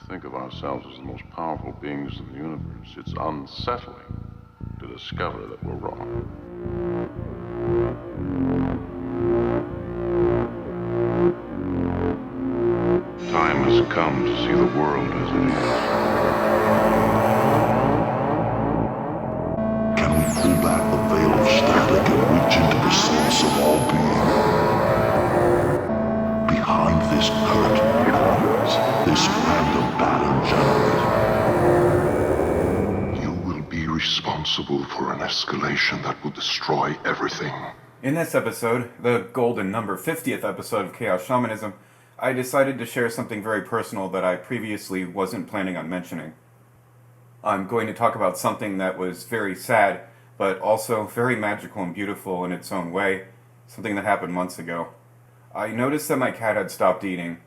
think of ourselves as the most powerful beings in the universe, it's unsettling to discover that we're wrong. Time has come to see the world as it is. Can we pull back the veil of static and reach into the source of all being? Behind this curtain lies this random pattern generator. You will be responsible for an escalation that will destroy everything. In this episode, the golden number 50th episode of Chaos Shamanism, I decided to share something very personal that I previously wasn't planning on mentioning. I'm going to talk about something that was very sad, but also very magical and beautiful in its own way, something that happened months ago. I noticed that my cat had stopped eating.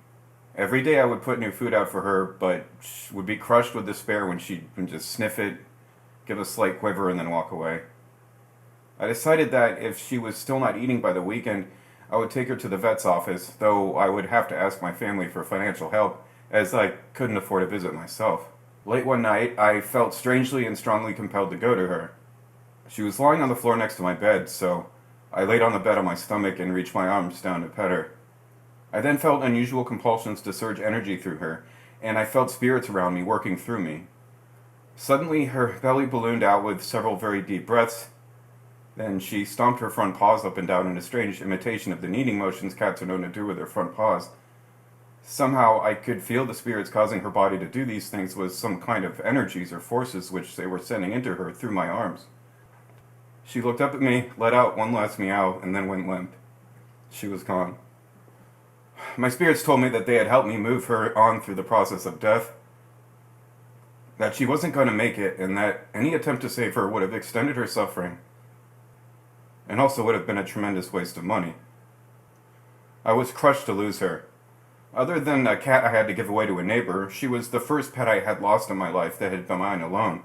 Every day I would put new food out for her, but she would be crushed with despair when she'd just sniff it, give a slight quiver, and then walk away. I decided that if she was still not eating by the weekend, I would take her to the vet's office, though I would have to ask my family for financial help, as I couldn't afford a visit myself. Late one night, I felt strangely and strongly compelled to go to her. She was lying on the floor next to my bed, so I laid on the bed on my stomach and reached my arms down to pet her. I then felt unusual compulsions to surge energy through her, and I felt spirits around me working through me. Suddenly, her belly ballooned out with several very deep breaths. Then she stomped her front paws up and down in a strange imitation of the kneading motions cats are known to do with their front paws. Somehow I could feel the spirits causing her body to do these things was some kind of energies or forces which they were sending into her through my arms. She looked up at me, let out one last meow, and then went limp. She was gone. My spirits told me that they had helped me move her on through the process of death, that she wasn't going to make it, and that any attempt to save her would have extended her suffering, and also would have been a tremendous waste of money. I was crushed to lose her. Other than a cat I had to give away to a neighbor, she was the first pet I had lost in my life that had been mine alone.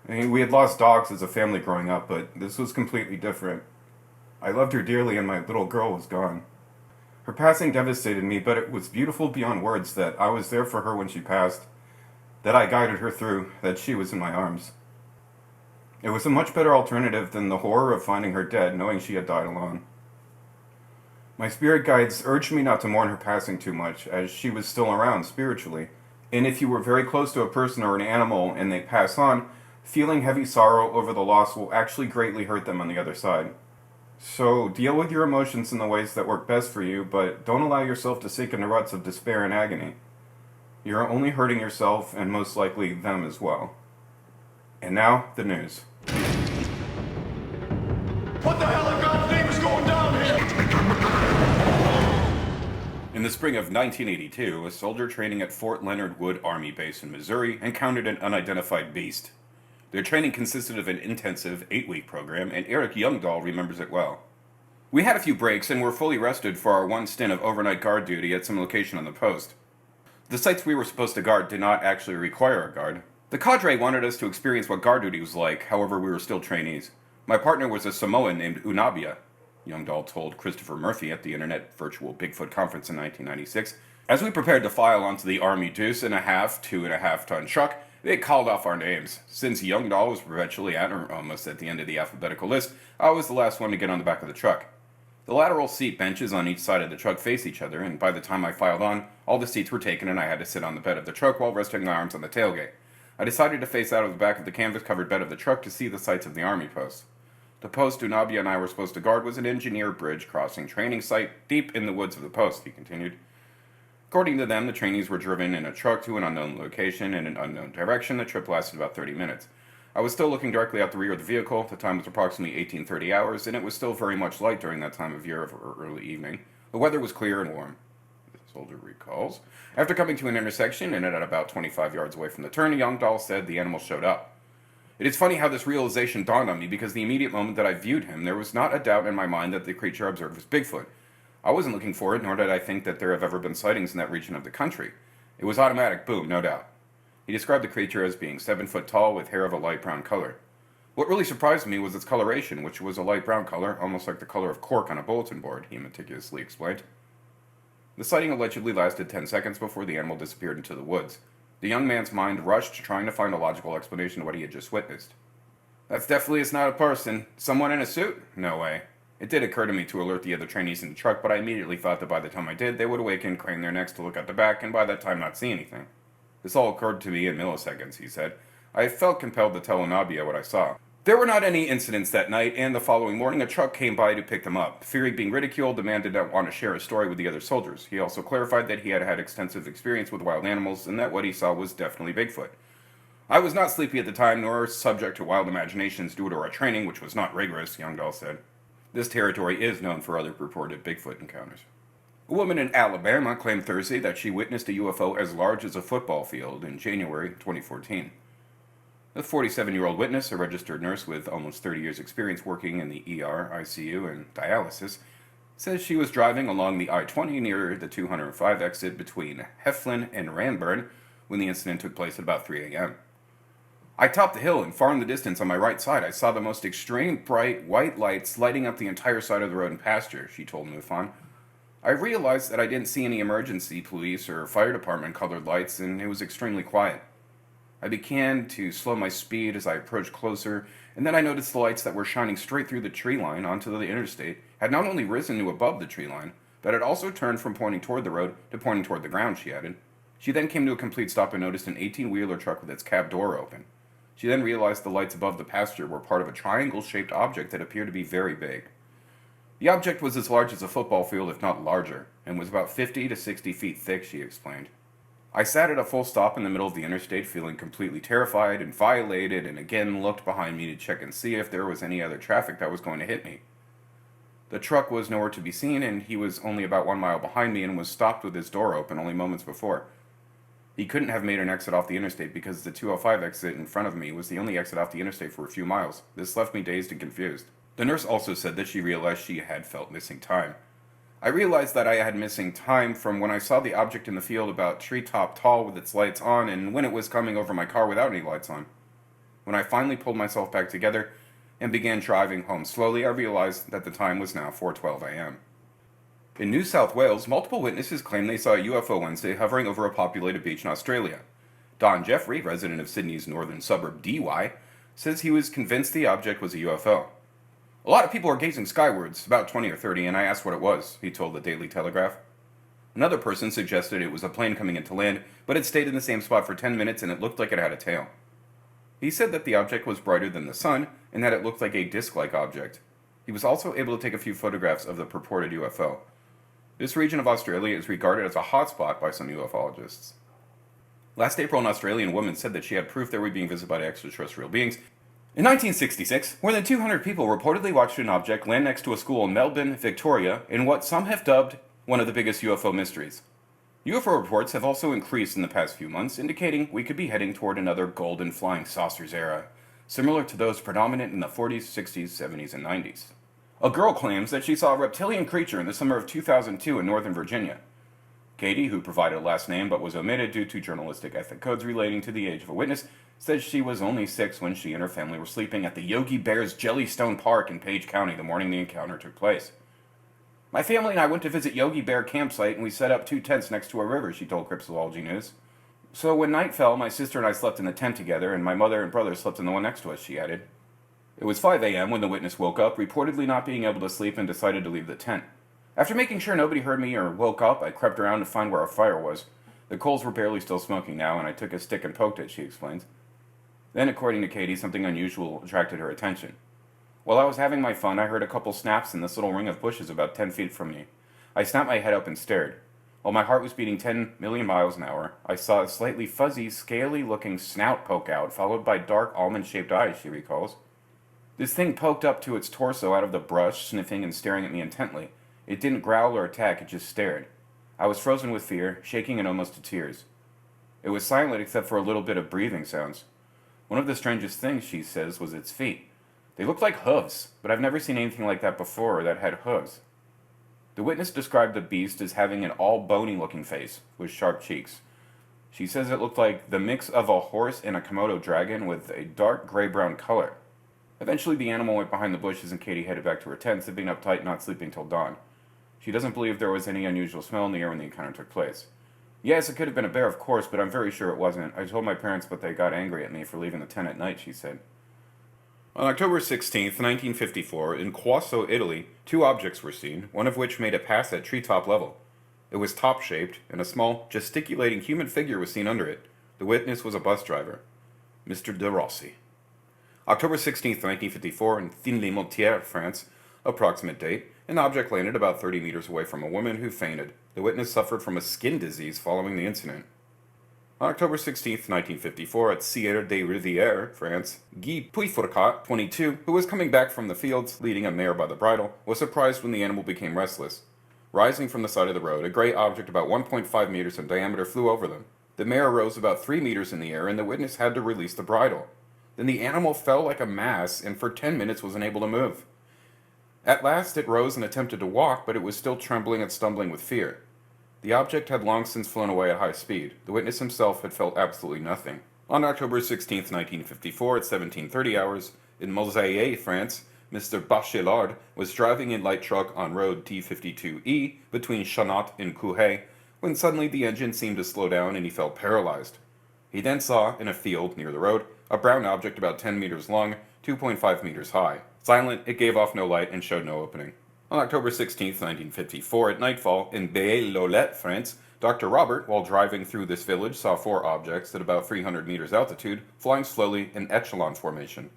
We had lost dogs as a family growing up, but this was completely different. I loved her dearly and my little girl was gone. Her passing devastated me, but it was beautiful beyond words that I was there for her when she passed, that I guided her through, that she was in my arms. It was a much better alternative than the horror of finding her dead, knowing she had died alone. My spirit guides urged me not to mourn her passing too much, as she was still around spiritually. And if you were very close to a person or an animal and they pass on, feeling heavy sorrow over the loss will actually greatly hurt them on the other side. So deal with your emotions in the ways that work best for you, but don't allow yourself to sink into ruts of despair and agony. You're only hurting yourself and most likely them as well. And now, the news. What the hell in God's name is going down here? In the spring of 1982, a soldier training at Fort Leonard Wood Army Base in Missouri encountered an unidentified beast. Their training consisted of an intensive 8-week program, and Eric Youngdahl remembers it well. We had a few breaks and were fully rested for our one stint of overnight guard duty at some location on the post. The sites we were supposed to guard did not actually require a guard. The cadre wanted us to experience what guard duty was like, however we were still trainees. My partner was a Samoan named Unabia, Youngdahl told Christopher Murphy at the Internet Virtual Bigfoot Conference in 1996. As we prepared to file onto the Army 2.5-ton truck, they called off our names. Since Youngdahl was perpetually at or almost at the end of the alphabetical list, I was the last one to get on the back of the truck. The lateral seat benches on each side of the truck face each other, and by the time I filed on, all the seats were taken and I had to sit on the bed of the truck while resting my arms on the tailgate. I decided to face out of the back of the canvas-covered bed of the truck to see the sights of the Army post. The post Unabia and I were supposed to guard was an engineer bridge crossing training site deep in the woods of the post, he continued. According to them, the trainees were driven in a truck to an unknown location in an unknown direction. The trip lasted about 30 minutes. I was still looking directly out the rear of the vehicle. The time was approximately 18:30 hours, and it was still very much light during that time of year of early evening. The weather was clear and warm, the soldier recalls. After coming to an intersection and at about 25 yards away from the turn, Youngdahl said the animal showed up. It is funny how this realization dawned on me, because the immediate moment that I viewed him, there was not a doubt in my mind that the creature I observed was Bigfoot. I wasn't looking for it, nor did I think that there have ever been sightings in that region of the country. It was automatic, boom, no doubt. He described the creature as being 7 foot tall with hair of a light brown color. What really surprised me was its coloration, which was a light brown color, almost like the color of cork on a bulletin board, he meticulously explained. The sighting allegedly lasted 10 seconds before the animal disappeared into the woods. The young man's mind rushed, trying to find a logical explanation to what he had just witnessed. That's definitely is not a person. Someone in a suit? No way. It did occur to me to alert the other trainees in the truck, but I immediately thought that by the time I did, they would awaken, crane their necks to look at the back, and by that time not see anything. This all occurred to me in milliseconds, he said. I felt compelled to tell Anabia what I saw. There were not any incidents that night, and the following morning a truck came by to pick them up. Fearing being ridiculed, the man did not want to share his story with the other soldiers. He also clarified that he had had extensive experience with wild animals, and that what he saw was definitely Bigfoot. I was not sleepy at the time, nor subject to wild imaginations due to our training, which was not rigorous, Youngdahl said. This territory is known for other purported Bigfoot encounters. A woman in Alabama claimed Thursday that she witnessed a UFO as large as a football field in January 2014. The 47-year-old witness, a registered nurse with almost 30 years' experience working in the ER, ICU, and dialysis, says she was driving along the I-20 near the 205 exit between Heflin and Ranburn when the incident took place at about 3 a.m. I topped the hill, and far in the distance on my right side I saw the most extreme bright white lights lighting up the entire side of the road and pasture, she told MUFON. I realized that I didn't see any emergency police or fire department colored lights, and it was extremely quiet. I began to slow my speed as I approached closer, and then I noticed the lights that were shining straight through the tree line onto the interstate had not only risen to above the tree line, but had also turned from pointing toward the road to pointing toward the ground, she added. She then came to a complete stop and noticed an 18-wheeler truck with its cab door open. She then realized the lights above the pasture were part of a triangle-shaped object that appeared to be very big. The object was as large as a football field, if not larger, and was about 50 to 60 feet thick, she explained. I sat at a full stop in the middle of the interstate, feeling completely terrified and violated, and again looked behind me to check and see if there was any other traffic that was going to hit me. The truck was nowhere to be seen, and he was only about 1 mile behind me and was stopped with his door open only moments before. He couldn't have made an exit off the interstate because the 205 exit in front of me was the only exit off the interstate for a few miles. This left me dazed and confused. The nurse also said that she realized she had felt missing time. I realized that I had missing time from when I saw the object in the field about treetop tall with its lights on and when it was coming over my car without any lights on. When I finally pulled myself back together and began driving home slowly, I realized that the time was now 4:12 a.m. In New South Wales, multiple witnesses claim they saw a UFO Wednesday hovering over a populated beach in Australia. Don Jeffrey, resident of Sydney's northern suburb Dee says he was convinced the object was a UFO. A lot of people were gazing skywards, about 20 or 30, and I asked what it was, he told the Daily Telegraph. Another person suggested it was a plane coming into land, but it stayed in the same spot for 10 minutes and it looked like it had a tail. He said that the object was brighter than the sun and that it looked like a disc-like object. He was also able to take a few photographs of the purported UFO. This region of Australia is regarded as a hotspot by some ufologists. Last April, an Australian woman said that she had proof they were being visited by extraterrestrial beings. In 1966, more than 200 people reportedly watched an object land next to a school in Melbourne, Victoria, in what some have dubbed one of the biggest UFO mysteries. UFO reports have also increased in the past few months, indicating we could be heading toward another golden flying saucers era, similar to those predominant in the 40s, 60s, 70s, and 90s. A girl claims that she saw a reptilian creature in the summer of 2002 in Northern Virginia. Katie, who provided a last name but was omitted due to journalistic ethic codes relating to the age of a witness, says she was only 6 when she and her family were sleeping at the Yogi Bear's Jellystone Park in Page County the morning the encounter took place. My family and I went to visit Yogi Bear campsite and we set up 2 tents next to a river, she told Cryptozoology News. So when night fell, my sister and I slept in the tent together and my mother and brother slept in the one next to us, she added. It was 5 a.m. when the witness woke up, reportedly not being able to sleep, and decided to leave the tent. After making sure nobody heard me or woke up, I crept around to find where our fire was. The coals were barely still smoking now, and I took a stick and poked it, she explains. Then, according to Katie, something unusual attracted her attention. While I was having my fun, I heard a couple snaps in this little ring of bushes about 10 feet from me. I snapped my head up and stared. While my heart was beating 10 million miles an hour, I saw a slightly fuzzy, scaly-looking snout poke out, followed by dark almond-shaped eyes, she recalls. This thing poked up to its torso out of the brush, sniffing and staring at me intently. It didn't growl or attack, it just stared. I was frozen with fear, shaking and almost to tears. It was silent except for a little bit of breathing sounds. One of the strangest things, she says, was its feet. They looked like hooves, but I've never seen anything like that before that had hooves. The witness described the beast as having an all-bony-looking face, with sharp cheeks. She says it looked like the mix of a horse and a Komodo dragon with a dark gray-brown color. Eventually the animal went behind the bushes and Katie headed back to her tent, sitting uptight, not sleeping till dawn. She doesn't believe there was any unusual smell in the air when the encounter took place. Yes, it could have been a bear, of course, but I'm very sure it wasn't. I told my parents, but they got angry at me for leaving the tent at night, she said. On October 16th, 1954, in Quasso, Italy, two objects were seen, one of which made a pass at treetop level. It was top-shaped, and a small, gesticulating human figure was seen under it. The witness was a bus driver, Mr. de Rossi. October 16th, 1954, in Thin-les-Montières, France, approximate date, an object landed about 30 meters away from a woman who fainted. The witness suffered from a skin disease following the incident. On October 16th, 1954, at Sierre des Rivières, France, Guy Puyfourcat, 22, who was coming back from the fields, leading a mare by the bridle, was surprised when the animal became restless. Rising from the side of the road, a gray object about 1.5 meters in diameter flew over them. The mare rose about 3 meters in the air, and the witness had to release the bridle. Then the animal fell like a mass, and for 10 minutes was unable to move. At last it rose and attempted to walk, but it was still trembling and stumbling with fear. The object had long since flown away at high speed. The witness himself had felt absolutely nothing. On October 16, 1954, at 17:30 hours, in Mosaïe, France, Mr. Bachelard was driving a light truck on road T52E between Chanot and Couhay, when suddenly the engine seemed to slow down and he felt paralyzed. He then saw, in a field near the road, a brown object about 10 meters long, 2.5 meters high. Silent, it gave off no light and showed no opening. On October 16, 1954, at nightfall, in Baie-Lolette, France, Dr. Robert, while driving through this village, saw four objects at about 300 meters altitude, flying slowly in echelon formation.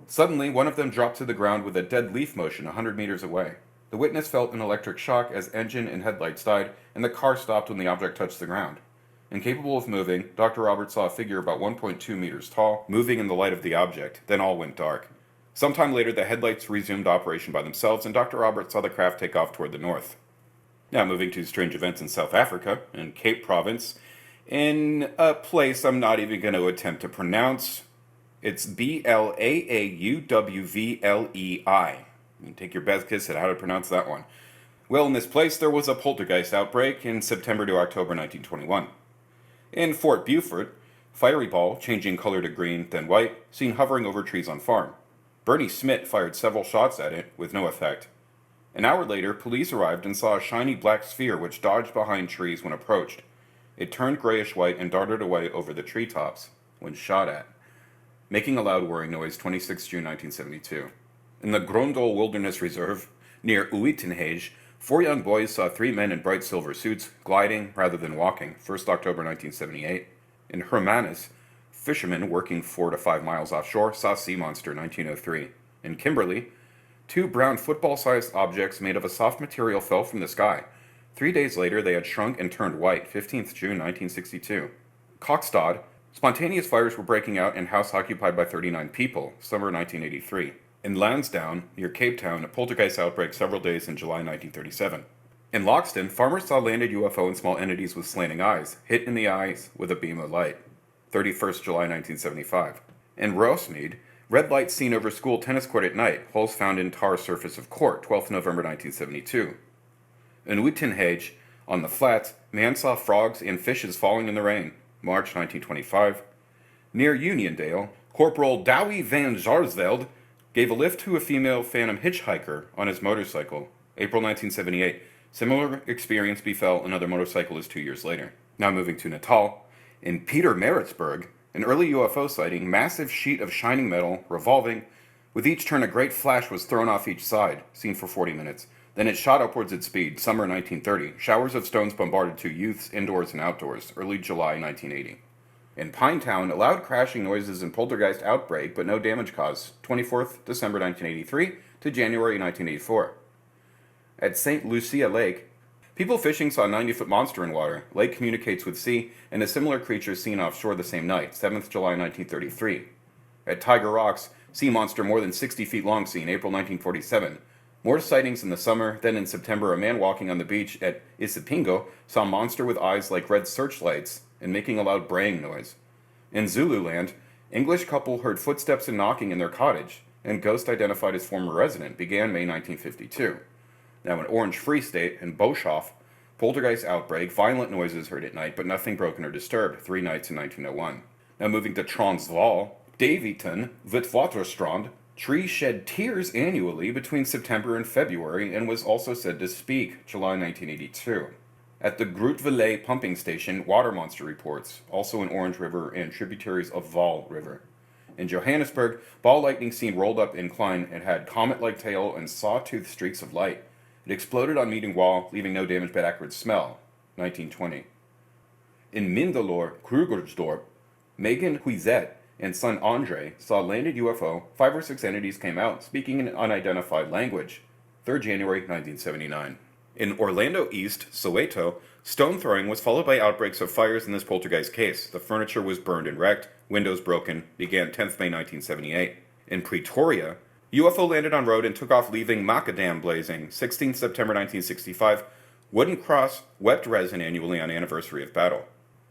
Suddenly, one of them dropped to the ground with a dead leaf motion 100 meters away. The witness felt an electric shock as engine and headlights died, and the car stopped when the object touched the ground. Incapable of moving, Dr. Robert saw a figure about 1.2 meters tall, moving in the light of the object. Then all went dark. Sometime later, the headlights resumed operation by themselves, and Dr. Robert saw the craft take off toward the north. Now moving to strange events in South Africa, in Cape Province, in a place I'm not even going to attempt to pronounce. It's Blaaauwvlei. You can take your best guess at how to pronounce that one. Well, in this place, there was a poltergeist outbreak in September to October 1921. In Fort Beaufort, fiery ball, changing color to green, then white, seen hovering over trees on farm. Bernie Smith fired several shots at it, with no effect. An hour later, police arrived and saw a shiny black sphere which dodged behind trees when approached. It turned grayish-white and darted away over the treetops when shot at, making a loud whirring noise 26 June 1972. In the Grondel Wilderness Reserve, near Uitenhage, 4 young boys saw 3 men in bright silver suits, gliding rather than walking, 1st October 1978. In Hermanus, fishermen working 4 to 5 miles offshore saw sea monster 1903. In Kimberley, 2 brown football-sized objects made of a soft material fell from the sky. 3 days later, they had shrunk and turned white, 15th June 1962. Kokstad, spontaneous fires were breaking out in house occupied by 39 people, summer 1983. In Lansdowne, near Cape Town, a poltergeist outbreak several days in July 1937. In Loxton, farmers saw landed UFO and small entities with slanting eyes, hit in the eyes with a beam of light. 31st July 1975. In Rosemead, red lights seen over school tennis court at night, holes found in tar surface of court, 12th November 1972. In Uitenhage, on the flats, man saw frogs and fishes falling in the rain, March 1925. Near Uniondale, Corporal Douwie van Jarsveld gave a lift to a female phantom hitchhiker on his motorcycle, April 1978. Similar experience befell another motorcyclist 2 years later. Now moving to Natal. In Peter Maritzburg, an early UFO sighting, massive sheet of shining metal, revolving. With each turn, a great flash was thrown off each side, seen for 40 minutes. Then it shot upwards at speed, summer 1930. Showers of stones bombarded 2 youths, indoors and outdoors, early July 1980. In Pinetown, loud crashing noises and poltergeist outbreak, but no damage caused, 24th December 1983 to January 1984. At St. Lucia Lake, people fishing saw a 90-foot monster in water. Lake communicates with sea, and a similar creature seen offshore the same night, 7th July 1933. At Tiger Rocks, sea monster more than 60 feet long seen, April 1947. More sightings in the summer. Then in September, a man walking on the beach at Isipingo saw a monster with eyes like red searchlights and making a loud braying noise. In Zululand, English couple heard footsteps and knocking in their cottage, and ghost identified as former resident, began May 1952. Now in Orange Free State, in Boshoff, poltergeist outbreak, violent noises heard at night, but nothing broken or disturbed, 3 nights in 1901. Now moving to Transvaal, Davyton, Witwatersrand, tree shed tears annually between September and February and was also said to speak, July 1982. At the Vallee pumping station, water monster reports, also in Orange River and tributaries of Vaal River. In Johannesburg, ball lightning seen rolled up incline and had comet-like tail and sawtooth streaks of light. It exploded on meeting wall, leaving no damage but acrid smell. 1920. In Mindelor, Krugersdorp, Megan Huizet and son Andre saw a landed UFO. 5 or 6 entities came out, speaking in an unidentified language. 3rd January 1979. In Orlando East, Soweto, stone throwing was followed by outbreaks of fires in this poltergeist case. The furniture was burned and wrecked, windows broken, began 10th May 1978. In Pretoria, UFO landed on road and took off leaving Macadam blazing, 16th September 1965. Wooden cross, wept resin annually on anniversary of battle.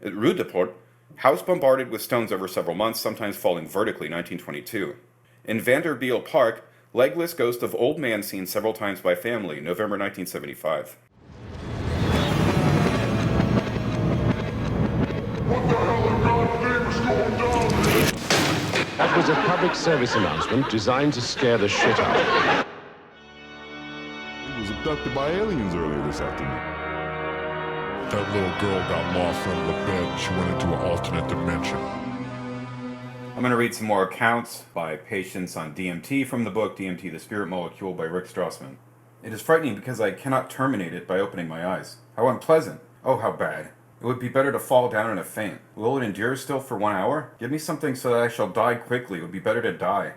At Rudeport, house bombarded with stones over several months, sometimes falling vertically, 1922. In Vanderbilt Park, legless ghost of old man seen several times by family, November 1975. What the hell in God's name is going down here? That was a public service announcement designed to scare the shit out. He was abducted by aliens earlier this afternoon. That little girl got lost under the bed. She went into an alternate dimension. I'm going to read some more accounts by patients on DMT from the book DMT, the Spirit Molecule by Rick Straussman. It is frightening because I cannot terminate it by opening my eyes. How unpleasant. Oh, how bad. It would be better to fall down in a faint. Will it endure still for 1 hour? Give me something so that I shall die quickly. It would be better to die.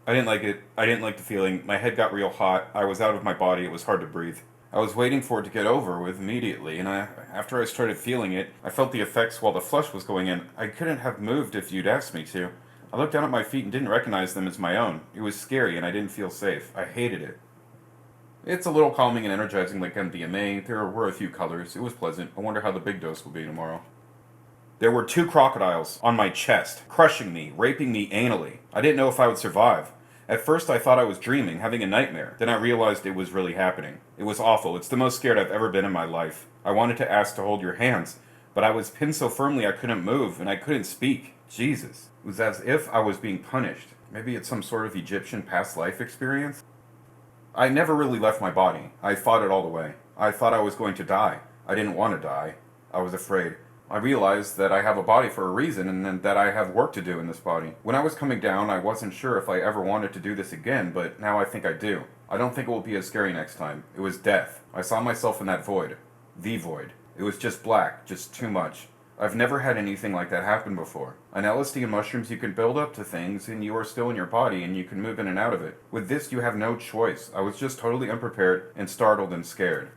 I didn't like it. I didn't like the feeling. My head got real hot. I was out of my body. It was hard to breathe. I was waiting for it to get over with immediately, and after I started feeling it, I felt the effects while the flush was going in. I couldn't have moved if you'd asked me to. I looked down at my feet and didn't recognize them as my own. It was scary, and I didn't feel safe. I hated it. It's a little calming and energizing like MDMA. There were a few colors. It was pleasant. I wonder how the big dose will be tomorrow. There were 2 crocodiles on my chest, crushing me, raping me anally. I didn't know if I would survive. At first I thought I was dreaming, having a nightmare. Then I realized it was really happening. It was awful. It's the most scared I've ever been in my life. I wanted to ask to hold your hands, but I was pinned so firmly I couldn't move, and I couldn't speak. Jesus. It was as if I was being punished. Maybe it's some sort of Egyptian past life experience? I never really left my body. I fought it all the way. I thought I was going to die. I didn't want to die. I was afraid. I realized that I have a body for a reason and that I have work to do in this body. When I was coming down, I wasn't sure if I ever wanted to do this again, but now I think I do. I don't think it will be as scary next time. It was death. I saw myself in that void. The void. It was just black, just too much. I've never had anything like that happen before. On LSD and mushrooms, you can build up to things and you are still in your body and you can move in and out of it. With this, you have no choice. I was just totally unprepared and startled and scared.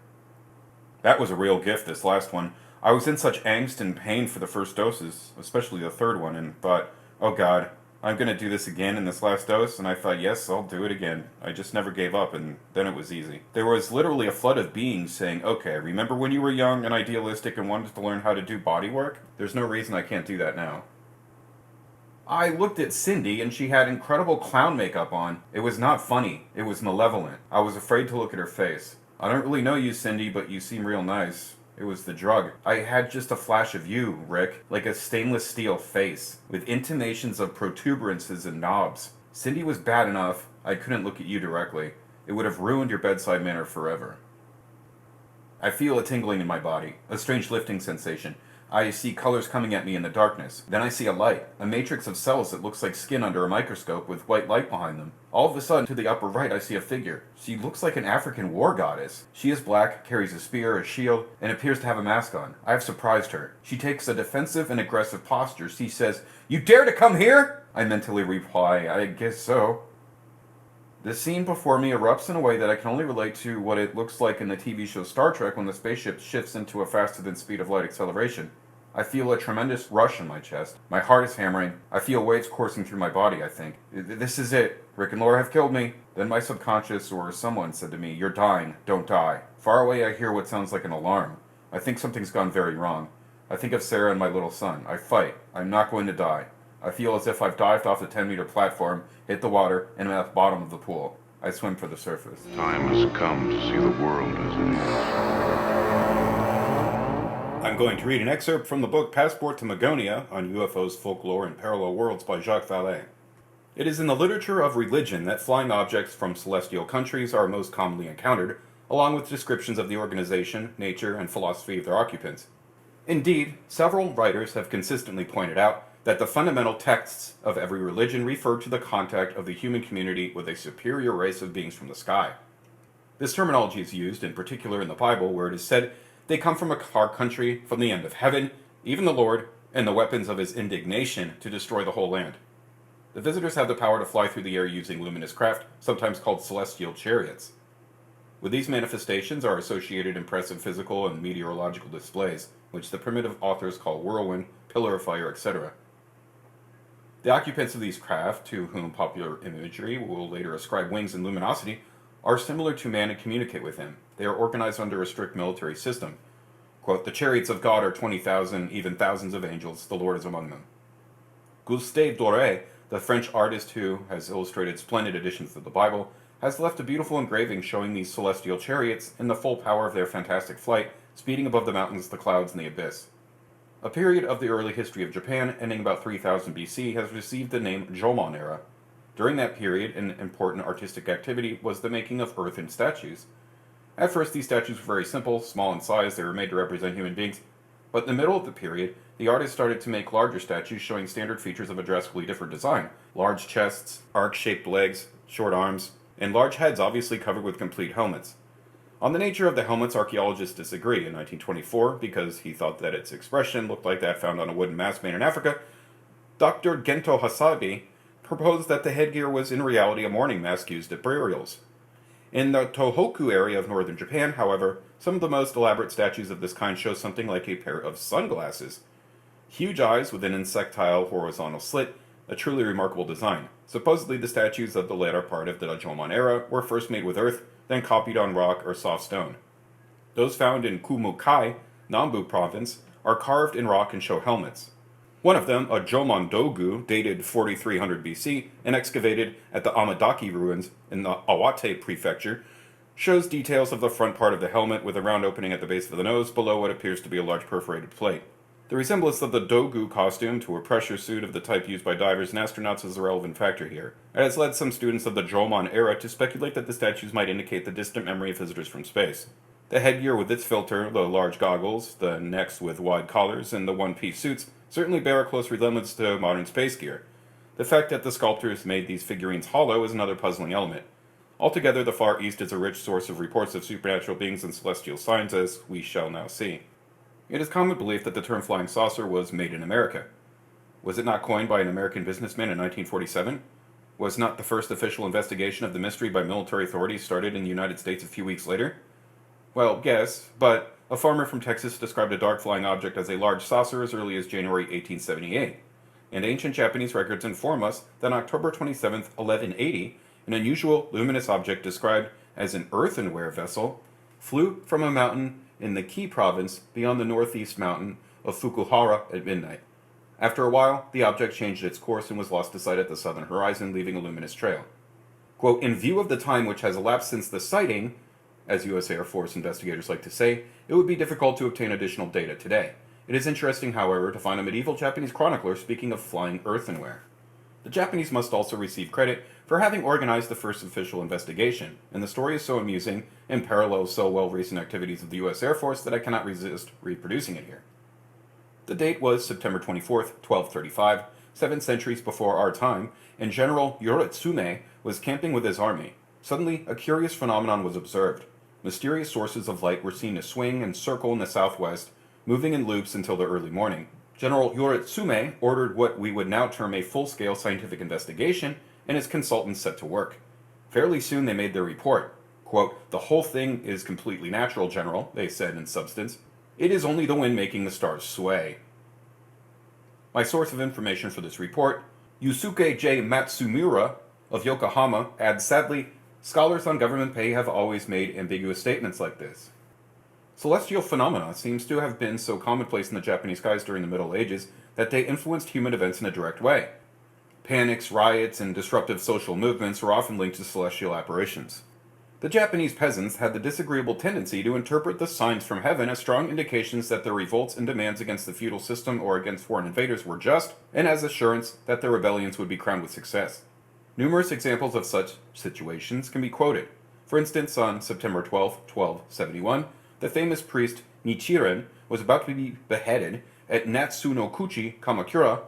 That was a real gift, this last one. I was in such angst and pain for the first doses, especially the third one, and thought, oh God, I'm going to do this again in this last dose, and I thought, yes, I'll do it again. I just never gave up, and then it was easy. There was literally a flood of beings saying, okay, remember when you were young and idealistic and wanted to learn how to do body work? There's no reason I can't do that now. I looked at Cindy, and she had incredible clown makeup on. It was not funny. It was malevolent. I was afraid to look at her face. I don't really know you, Cindy, but you seem real nice. It was the drug. I had just a flash of you, Rick, like a stainless steel face, with intimations of protuberances and knobs. Cindy was bad enough, I couldn't look at you directly. It would have ruined your bedside manner forever. I feel a tingling in my body, a strange lifting sensation. I see colors coming at me in the darkness. Then I see a light, a matrix of cells that looks like skin under a microscope with white light behind them. All of a sudden, to the upper right, I see a figure. She looks like an African war goddess. She is black, carries a spear, a shield, and appears to have a mask on. I have surprised her. She takes a defensive and aggressive posture. She says, "You dare to come here?" I mentally reply, "I guess so." The scene before me erupts in a way that I can only relate to what it looks like in the TV show Star Trek when the spaceship shifts into a faster than speed of light acceleration. I feel a tremendous rush in my chest. My heart is hammering. I feel waves coursing through my body, I think. This is it. Rick and Laura have killed me. Then my subconscious or someone said to me, "You're dying. Don't die." Far away I hear what sounds like an alarm. I think something's gone very wrong. I think of Sarah and my little son. I fight. I'm not going to die. I feel as if I've dived off the 10-meter platform, hit the water, and am at the bottom of the pool. I swim for the surface. Time has come to see the world as it is. I'm going to read an excerpt from the book Passport to Magonia on UFOs, Folklore, and Parallel Worlds by Jacques Vallee. It is in the literature of religion that flying objects from celestial countries are most commonly encountered, along with descriptions of the organization, nature, and philosophy of their occupants. Indeed, several writers have consistently pointed out that the fundamental texts of every religion refer to the contact of the human community with a superior race of beings from the sky. This terminology is used in particular in the Bible, where it is said, "They come from a far country, from the end of heaven, even the Lord, and the weapons of his indignation to destroy the whole land." The visitors have the power to fly through the air using luminous craft, sometimes called celestial chariots. With these manifestations are associated impressive physical and meteorological displays, which the primitive authors call whirlwind, pillar of fire, etc. The occupants of these craft, to whom popular imagery will later ascribe wings and luminosity, are similar to man and communicate with him. They are organized under a strict military system. Quote, "The chariots of God are 20,000, even thousands of angels. The Lord is among them." Gustave Doré, the French artist who has illustrated splendid editions of the Bible, has left a beautiful engraving showing these celestial chariots in the full power of their fantastic flight, speeding above the mountains, the clouds, and the abyss. A period of the early history of Japan, ending about 3000 BC, has received the name Jomon era. During that period, an important artistic activity was the making of earthen statues. At first, these statues were very simple, small in size, they were made to represent human beings, but in the middle of the period, the artists started to make larger statues showing standard features of a drastically different design. Large chests, arc-shaped legs, short arms, and large heads obviously covered with complete helmets. On the nature of the helmets, archaeologists disagree. In 1924, because he thought that its expression looked like that found on a wooden mask made in Africa, Dr. Gento Hasabi proposed that the headgear was in reality a mourning mask used at burials. In the Tohoku area of northern Japan, however, some of the most elaborate statues of this kind show something like a pair of sunglasses. Huge eyes with an insectile horizontal slit, a truly remarkable design. Supposedly the statues of the latter part of the Jomon era were first made with earth, then copied on rock or soft stone. Those found in Kumukai, Nambu province, are carved in rock and show helmets. One of them, a Jomon Dogu, dated 4300 BC, and excavated at the Amadaki ruins in the Awate prefecture, shows details of the front part of the helmet with a round opening at the base of the nose below what appears to be a large perforated plate. The resemblance of the Dogu costume to a pressure suit of the type used by divers and astronauts is a relevant factor here. It has led some students of the Jomon era to speculate that the statues might indicate the distant memory of visitors from space. The headgear with its filter, the large goggles, the necks with wide collars, and the one-piece suits certainly bear a close resemblance to modern space gear. The fact that the sculptors made these figurines hollow is another puzzling element. Altogether, the Far East is a rich source of reports of supernatural beings and celestial signs, as we shall now see. It is common belief that the term flying saucer was made in America. Was it not coined by an American businessman in 1947? Was not the first official investigation of the mystery by military authorities started in the United States a few weeks later? Well, yes, but a farmer from Texas described a dark flying object as a large saucer as early as January 1878. And ancient Japanese records inform us that on October 27, 1180, an unusual luminous object described as an earthenware vessel flew from a mountain in the Ki province beyond the northeast mountain of Fukuhara at midnight. After a while, the object changed its course and was lost to sight at the southern horizon, leaving a luminous trail. Quote, "In view of the time which has elapsed since the sighting," as U.S. Air Force investigators like to say, "it would be difficult to obtain additional data today. It is interesting, however, to find a medieval Japanese chronicler speaking of flying earthenware." The Japanese must also receive credit for having organized the first official investigation, and the story is so amusing and parallels so well recent activities of the U.S. Air Force that I cannot resist reproducing it here. The date was September 24th, 1235, 7 centuries before our time, and General Yoritsume was camping with his army. Suddenly, a curious phenomenon was observed. Mysterious sources of light were seen to swing and circle in the southwest, moving in loops until the early morning. General Yoritsume ordered what we would now term a full-scale scientific investigation, and his consultants set to work. Fairly soon they made their report. Quote, "The whole thing is completely natural, General," they said in substance. "It is only the wind making the stars sway." My source of information for this report, Yusuke J. Matsumura of Yokohama, adds, "Sadly, scholars on government pay have always made ambiguous statements like this." Celestial phenomena seems to have been so commonplace in the Japanese skies during the Middle Ages that they influenced human events in a direct way. Panics, riots, and disruptive social movements were often linked to celestial apparitions. The Japanese peasants had the disagreeable tendency to interpret the signs from heaven as strong indications that their revolts and demands against the feudal system or against foreign invaders were just, and as assurance that their rebellions would be crowned with success. Numerous examples of such situations can be quoted. For instance, on September 12, 1271, the famous priest Nichiren was about to be beheaded at Natsuno-kuchi, Kamakura,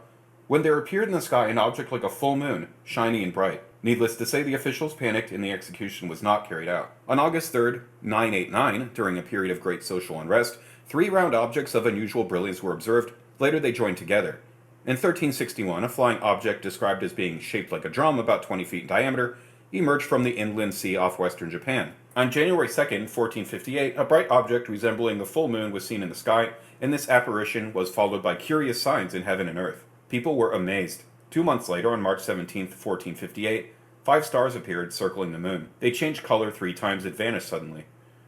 when there appeared in the sky an object like a full moon, shiny and bright. Needless to say, the officials panicked and the execution was not carried out. On August 3rd, 989, during a period of great social unrest, 3 round objects of unusual brilliance were observed. Later they joined together. In 1361, a flying object described as being shaped like a drum about 20 feet in diameter emerged from the inland sea off western Japan. On January 2nd, 1458, a bright object resembling the full moon was seen in the sky, and this apparition was followed by curious signs in heaven and earth. People were amazed. 2 months later, on March 17th, 1458, 5 stars appeared circling the moon. They changed color 3 times and vanished suddenly.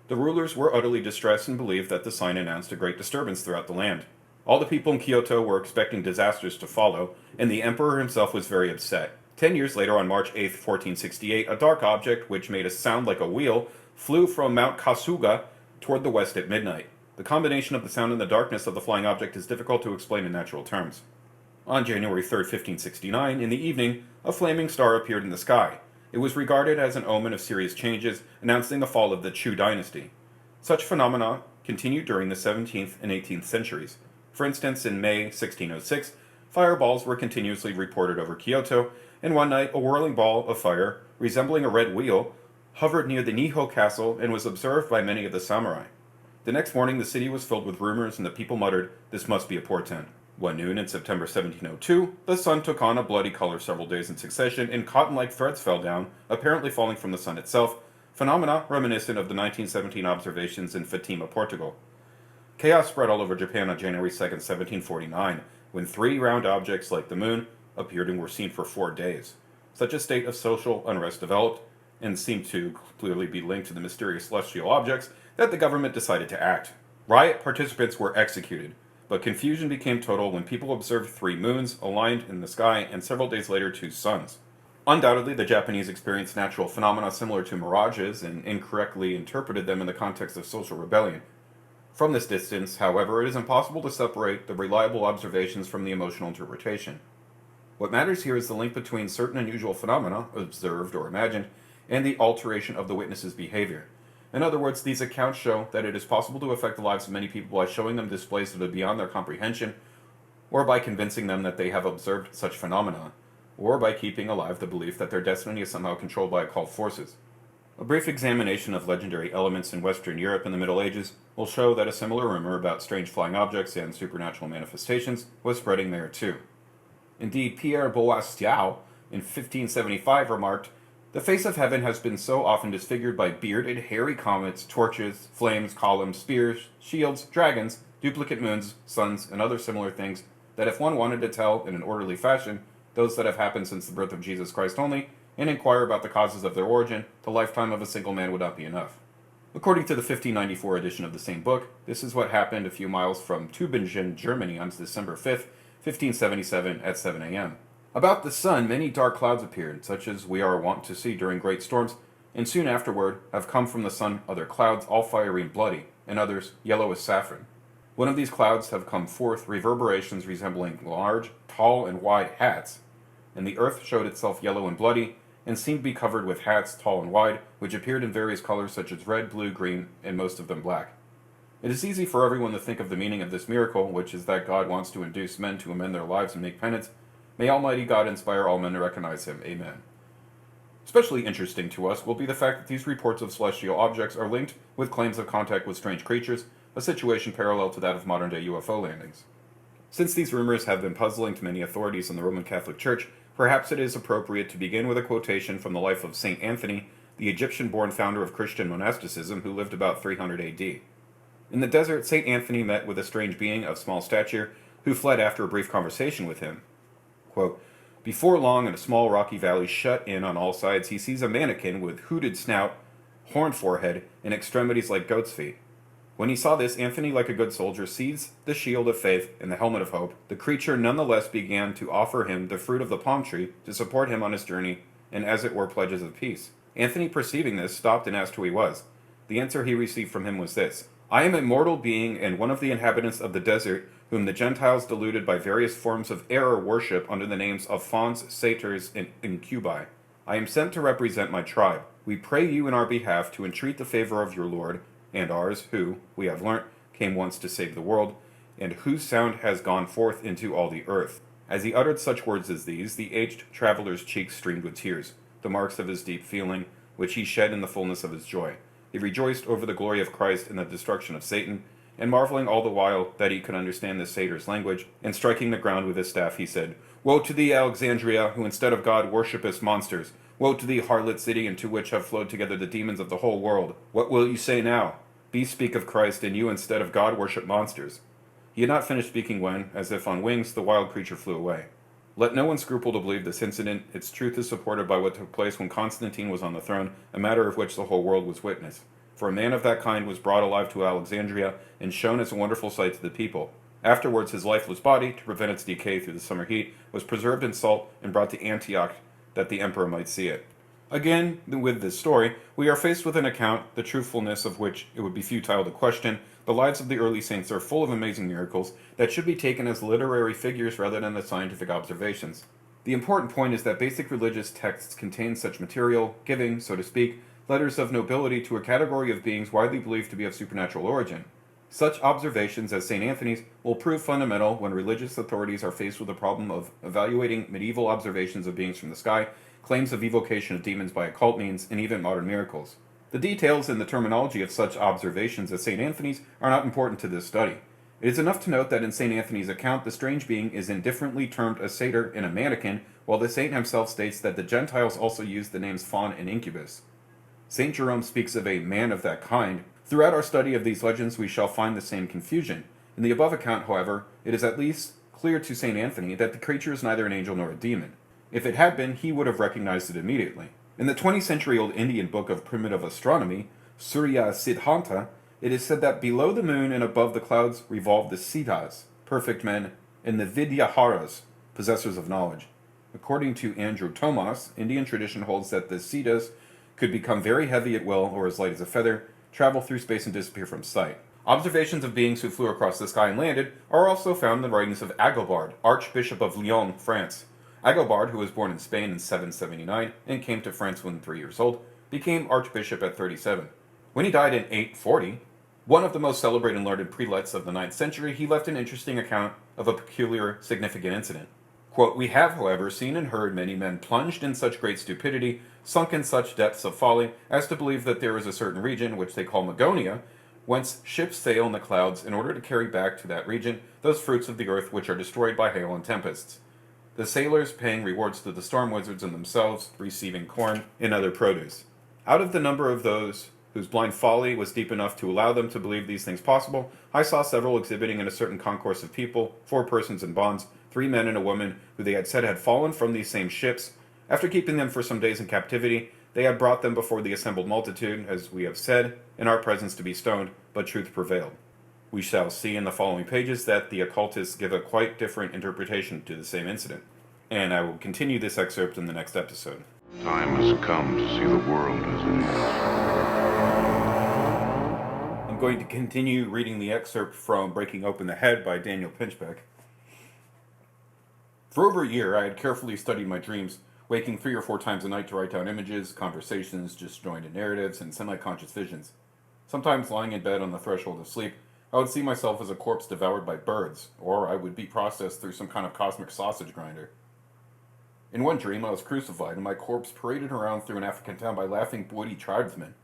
The rulers were utterly distressed and believed that the sign announced a great disturbance throughout the land. All the people in Kyoto were expecting disasters to follow, and the emperor himself was very upset. 10 years later, on March 8, 1468, a dark object, which made a sound like a wheel, flew from Mount Kasuga toward the west at midnight. The combination of the sound and the darkness of the flying object is difficult to explain in natural terms. On January 3, 1569, in the evening, a flaming star appeared in the sky. It was regarded as an omen of serious changes, announcing the fall of the Chu dynasty. Such phenomena continued during the 17th and 18th centuries. For instance, in May 1606, fireballs were continuously reported over Kyoto, and one night a whirling ball of fire, resembling a red wheel, hovered near the Niho castle and was observed by many of the samurai. The next morning the city was filled with rumors and the people muttered, "This must be a portent." One noon in September 1702, the sun took on a bloody color several days in succession, and cotton-like threads fell down, apparently falling from the sun itself, phenomena reminiscent of the 1917 observations in Fatima, Portugal. Chaos spread all over Japan on January 2, 1749, when 3 round objects like the moon appeared and were seen for 4 days. Such a state of social unrest developed, and seemed to clearly be linked to the mysterious celestial objects, that the government decided to act. Riot participants were executed, but confusion became total when people observed 3 moons aligned in the sky and several days later 2 suns. Undoubtedly, the Japanese experienced natural phenomena similar to mirages and incorrectly interpreted them in the context of social rebellion. From this distance, however, it is impossible to separate the reliable observations from the emotional interpretation. What matters here is the link between certain unusual phenomena, observed or imagined, and the alteration of the witness's behavior. In other words, these accounts show that it is possible to affect the lives of many people by showing them displays that are beyond their comprehension, or by convincing them that they have observed such phenomena, or by keeping alive the belief that their destiny is somehow controlled by occult forces. A brief examination of legendary elements in Western Europe in the Middle Ages will show that a similar rumor about strange flying objects and supernatural manifestations was spreading there too. Indeed, Pierre Boistiau in 1575 remarked, "The face of heaven has been so often disfigured by bearded, hairy comets, torches, flames, columns, spears, shields, dragons, duplicate moons, suns, and other similar things, that if one wanted to tell in an orderly fashion those that have happened since the birth of Jesus Christ only, and inquire about the causes of their origin, the lifetime of a single man would not be enough." According to the 1594 edition of the same book, this is what happened a few miles from Tübingen, Germany on December 5th, 1577 at 7 a.m. About the sun, many dark clouds appeared, such as we are wont to see during great storms, and soon afterward have come from the sun other clouds, all fiery and bloody, and others yellow as saffron. One of these clouds have come forth reverberations resembling large, tall, and wide hats, and the earth showed itself yellow and bloody, and seemed to be covered with hats tall and wide, which appeared in various colors such as red, blue, green, and most of them black. It is easy for everyone to think of the meaning of this miracle, which is that God wants to induce men to amend their lives and make penance. May Almighty God inspire all men to recognize Him. Amen. Especially interesting to us will be the fact that these reports of celestial objects are linked with claims of contact with strange creatures, a situation parallel to that of modern-day UFO landings. Since these rumors have been puzzling to many authorities in the Roman Catholic Church, perhaps it is appropriate to begin with a quotation from the life of Saint Anthony, the Egyptian-born founder of Christian monasticism who lived about 300 AD. In the desert, Saint Anthony met with a strange being of small stature who fled after a brief conversation with him. Quote, "Before long, in a small rocky valley shut in on all sides, he sees a mannequin with hooded snout, horned forehead, and extremities like goat's feet. When he saw this, Anthony, like a good soldier, seized the shield of faith and the helmet of hope. The creature nonetheless began to offer him the fruit of the palm tree to support him on his journey, and as it were pledges of peace. Anthony, perceiving this, stopped and asked who he was. The answer he received from him was this: 'I am a mortal being and one of the inhabitants of the desert, whom the Gentiles, deluded by various forms of error, worship under the names of fauns, satyrs, and incubi. I am sent to represent my tribe. We pray you in our behalf to entreat the favor of your Lord, and ours, who, we have learnt, came once to save the world, and whose sound has gone forth into all the earth. As he uttered such words as these, the aged traveller's cheeks streamed with tears, the marks of his deep feeling, which he shed in the fullness of his joy. He rejoiced over the glory of Christ and the destruction of Satan, and marveling all the while that he could understand the satyr's language, and striking the ground with his staff, he said, Woe to thee, Alexandria, who instead of God worshippest monsters! Woe to thee, harlot city, into which have flowed together the demons of the whole world! What will you say now? Be speak of Christ, and you instead of God worship monsters. He had not finished speaking when, as if on wings, the wild creature flew away. Let no one scruple to believe this incident. Its truth is supported by what took place when Constantine was on the throne, a matter of which the whole world was witness. For a man of that kind was brought alive to Alexandria, and shown as a wonderful sight to the people. Afterwards his lifeless body, to prevent its decay through the summer heat, was preserved in salt and brought to Antioch, that the emperor might see it. Again, with this story, we are faced with an account, the truthfulness of which it would be futile to question. The lives of the early saints are full of amazing miracles that should be taken as literary figures rather than as scientific observations. The important point is that basic religious texts contain such material, giving, so to speak, letters of nobility to a category of beings widely believed to be of supernatural origin. Such observations as St. Anthony's will prove fundamental when religious authorities are faced with the problem of evaluating medieval observations of beings from the sky, claims of evocation of demons by occult means, and even modern miracles. The details and the terminology of such observations as St. Anthony's are not important to this study. It is enough to note that in St. Anthony's account, the strange being is indifferently termed a satyr and a mannequin, while the saint himself states that the Gentiles also used the names faun and incubus. St. Jerome speaks of a man of that kind. Throughout our study of these legends, we shall find the same confusion. In the above account, however, it is at least clear to St. Anthony that the creature is neither an angel nor a demon. If it had been, he would have recognized it immediately. In the 20th-century-old Indian book of primitive astronomy, Surya Siddhanta, it is said that below the moon and above the clouds revolve the Siddhas, perfect men, and the Vidyaharas, possessors of knowledge. According to Andrew Thomas, Indian tradition holds that the Siddhas could become very heavy at will or as light as a feather, travel through space and disappear from sight. Observations of beings who flew across the sky and landed are also found in the writings of Agobard, Archbishop of Lyon, France. Agobard, who was born in Spain in 779 and came to France when 3 years old, became archbishop at 37. When he died in 840, one of the most celebrated and learned prelates of the 9th century, he left an interesting account of a peculiar, significant incident. Quote, We have, however, seen and heard many men plunged in such great stupidity, sunk in such depths of folly, as to believe that there is a certain region, which they call Magonia, whence ships sail in the clouds in order to carry back to that region those fruits of the earth which are destroyed by hail and tempests. The sailors paying rewards to the storm wizards and themselves receiving corn and other produce. Out of the number of those whose blind folly was deep enough to allow them to believe these things possible, I saw several exhibiting in a certain concourse of people, 4 persons in bonds, 3 men and a woman, who they had said had fallen from these same ships. After keeping them for some days in captivity, they had brought them before the assembled multitude, as we have said, in our presence to be stoned, but truth prevailed. We shall see in the following pages that the occultists give a quite different interpretation to the same incident. And I will continue this excerpt in the next episode. Time has come to see the world as it is. I'm going to continue reading the excerpt from Breaking Open the Head by Daniel Pinchbeck. For over a year, I had carefully studied my dreams, waking 3 or 4 times a night to write down images, conversations, disjointed narratives, and semi-conscious visions. Sometimes lying in bed on the threshold of sleep, I would see myself as a corpse devoured by birds, or I would be processed through some kind of cosmic sausage grinder. In one dream, I was crucified, and my corpse paraded around through an African town by laughing, woody tribesmen.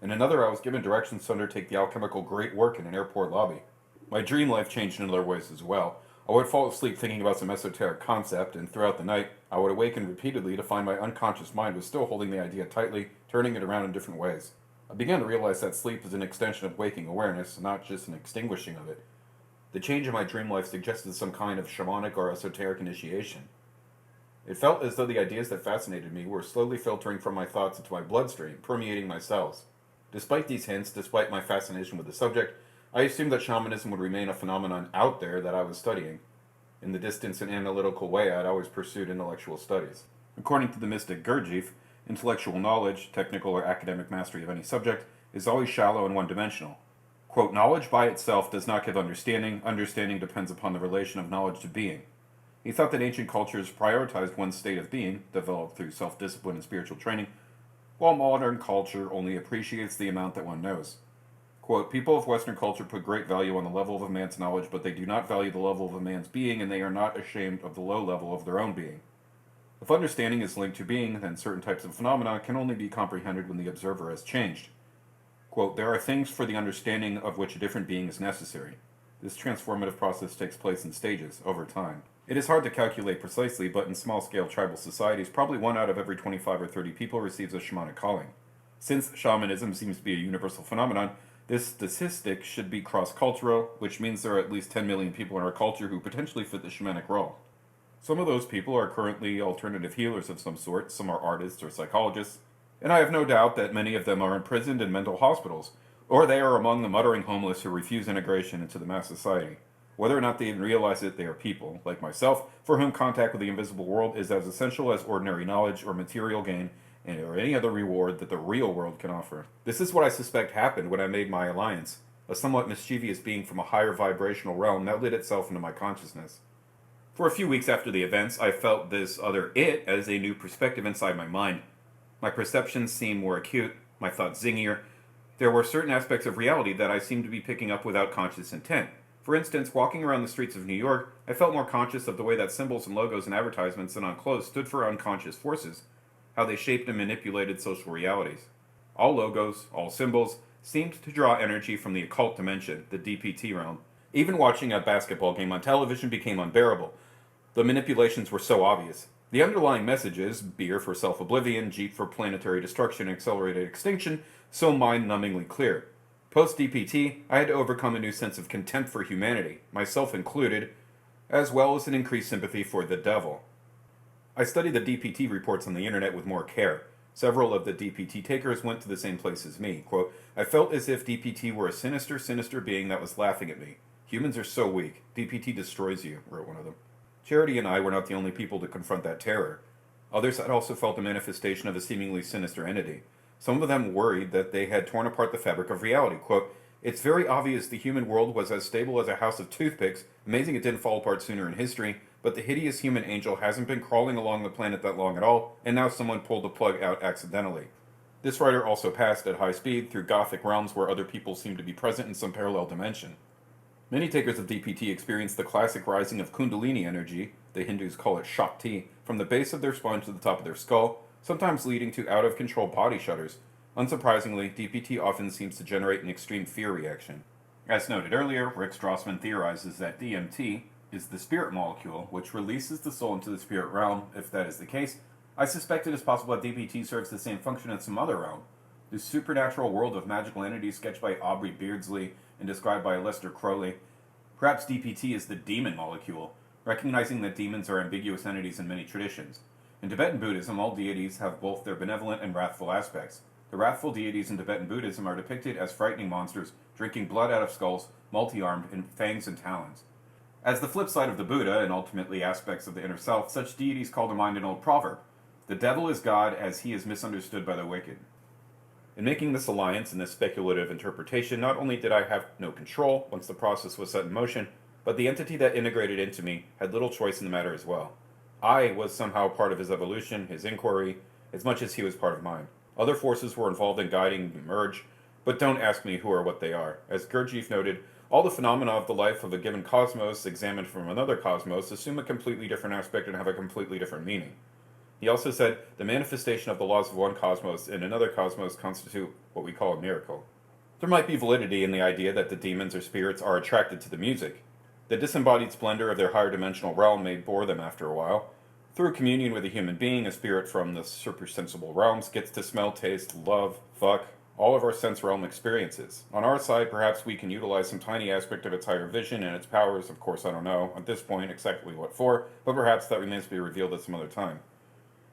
In another, I was given directions to undertake the alchemical great work in an airport lobby. My dream life changed in other ways as well. I would fall asleep thinking about some esoteric concept, and throughout the night, I would awaken repeatedly to find my unconscious mind was still holding the idea tightly, turning it around in different ways. I began to realize that sleep is an extension of waking awareness, not just an extinguishing of it. The change in my dream life suggested some kind of shamanic or esoteric initiation. It felt as though the ideas that fascinated me were slowly filtering from my thoughts into my bloodstream, permeating my cells. Despite these hints, despite my fascination with the subject, I assumed that shamanism would remain a phenomenon out there that I was studying. In the distant and analytical way, I had always pursued intellectual studies. According to the mystic Gurdjieff, intellectual knowledge, technical or academic mastery of any subject, is always shallow and one-dimensional. Quote, knowledge by itself does not give understanding. Understanding depends upon the relation of knowledge to being. He thought that ancient cultures prioritized one state of being, developed through self-discipline and spiritual training, while modern culture only appreciates the amount that one knows. Quote, people of Western culture put great value on the level of a man's knowledge, but they do not value the level of a man's being, and they are not ashamed of the low level of their own being. If understanding is linked to being, then certain types of phenomena can only be comprehended when the observer has changed. Quote, there are things for the understanding of which a different being is necessary. This transformative process takes place in stages, over time. It is hard to calculate precisely, but in small-scale tribal societies, probably 1 out of every 25 or 30 people receives a shamanic calling. Since shamanism seems to be a universal phenomenon, this statistic should be cross-cultural, which means there are at least 10 million people in our culture who potentially fit the shamanic role. Some of those people are currently alternative healers of some sort, some are artists or psychologists, and I have no doubt that many of them are imprisoned in mental hospitals, or they are among the muttering homeless who refuse integration into the mass society. Whether or not they even realize it, they are people, like myself, for whom contact with the invisible world is as essential as ordinary knowledge or material gain, or any other reward that the real world can offer. This is what I suspect happened when I made my alliance. A somewhat mischievous being from a higher vibrational realm now lit itself into my consciousness. For a few weeks after the events, I felt this other it as a new perspective inside my mind. My perceptions seemed more acute, my thoughts zingier. There were certain aspects of reality that I seemed to be picking up without conscious intent. For instance, walking around the streets of New York, I felt more conscious of the way that symbols and logos and advertisements and on clothes stood for unconscious forces, how they shaped and manipulated social realities. All logos, all symbols, seemed to draw energy from the occult dimension, the DPT realm. Even watching a basketball game on television became unbearable. The manipulations were so obvious. The underlying messages, beer for self-oblivion, Jeep for planetary destruction and accelerated extinction, so mind-numbingly clear. Post-DPT, I had to overcome a new sense of contempt for humanity, myself included, as well as an increased sympathy for the devil. I studied the DPT reports on the internet with more care. Several of the DPT takers went to the same place as me. Quote, I felt as if DPT were a sinister, sinister being that was laughing at me. Humans are so weak. DPT destroys you, wrote one of them. Charity and I were not the only people to confront that terror. Others had also felt the manifestation of a seemingly sinister entity. Some of them worried that they had torn apart the fabric of reality. Quote, it's very obvious the human world was as stable as a house of toothpicks. Amazing it didn't fall apart sooner in history, but the hideous human angel hasn't been crawling along the planet that long at all, and now someone pulled the plug out accidentally. This writer also passed at high speed through gothic realms where other people seemed to be present in some parallel dimension. Many takers of DPT experienced the classic rising of Kundalini energy, the Hindus call it Shakti, from the base of their spine to the top of their skull, sometimes leading to out-of-control body shudders. Unsurprisingly, DPT often seems to generate an extreme fear reaction. As noted earlier, Rick Straussman theorizes that DMT is the spirit molecule, which releases the soul into the spirit realm. If that is the case, I suspect it is possible that DPT serves the same function in some other realm. The supernatural world of magical entities sketched by Aubrey Beardsley and described by Lester Crowley. Perhaps DPT is the demon molecule, recognizing that demons are ambiguous entities in many traditions. In Tibetan Buddhism, all deities have both their benevolent and wrathful aspects. The wrathful deities in Tibetan Buddhism are depicted as frightening monsters, drinking blood out of skulls, multi-armed, in fangs and talons. As the flip side of the Buddha, and ultimately aspects of the inner self, such deities call to mind an old proverb, the devil is God as he is misunderstood by the wicked. In making this alliance and this speculative interpretation, not only did I have no control once the process was set in motion, but the entity that integrated into me had little choice in the matter as well. I was somehow part of his evolution, his inquiry, as much as he was part of mine. Other forces were involved in guiding the merge, but don't ask me who or what they are. As Gurdjieff noted, all the phenomena of the life of a given cosmos examined from another cosmos assume a completely different aspect and have a completely different meaning. He also said, the manifestation of the laws of one cosmos in another cosmos constitute what we call a miracle. There might be validity in the idea that the demons or spirits are attracted to the music. The disembodied splendor of their higher dimensional realm may bore them after a while. Through communion with a human being, a spirit from the supersensible realms gets to smell, taste, love, fuck, all of our sense realm experiences. On our side, perhaps we can utilize some tiny aspect of its higher vision and its powers. Of course, I don't know at this point exactly what for, but perhaps that remains to be revealed at some other time.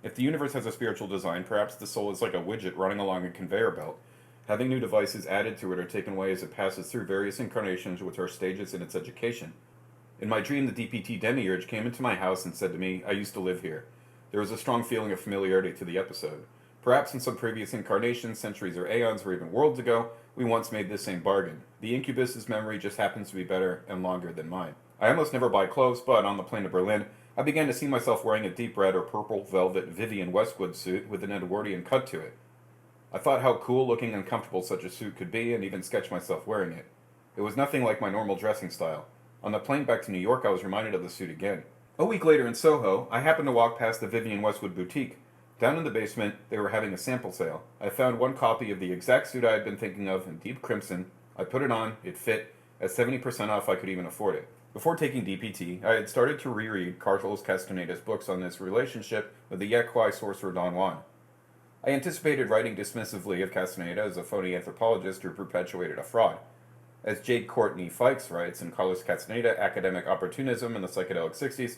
If the universe has a spiritual design, perhaps the soul is like a widget running along a conveyor belt, having new devices added to it or taken away as it passes through various incarnations, which are stages in its education. In my dream, the DPT demiurge came into my house and said to me, I used to live here. There was a strong feeling of familiarity to the episode. Perhaps in some previous incarnations, centuries or aeons, or even worlds ago, we once made this same bargain. The incubus's memory just happens to be better and longer than mine. I almost never buy clothes, but on the plane to Berlin, I began to see myself wearing a deep red or purple velvet Vivienne Westwood suit with an Edwardian cut to it. I thought how cool looking and comfortable such a suit could be, and even sketched myself wearing it. It was nothing like my normal dressing style. On the plane back to New York, I was reminded of the suit again. A week later in Soho, I happened to walk past the Vivienne Westwood boutique. Down in the basement, they were having a sample sale. I found one copy of the exact suit I had been thinking of in deep crimson. I put it on, it fit. At 70% off, I could even afford it. Before taking DPT, I had started to reread Carlos Castaneda's books on this relationship with the Yaqui sorcerer Don Juan. I anticipated writing dismissively of Castaneda as a phony anthropologist who perpetuated a fraud. As Jake Courtney Fikes writes in Carlos Castaneda, Academic Opportunism in the Psychedelic 60s,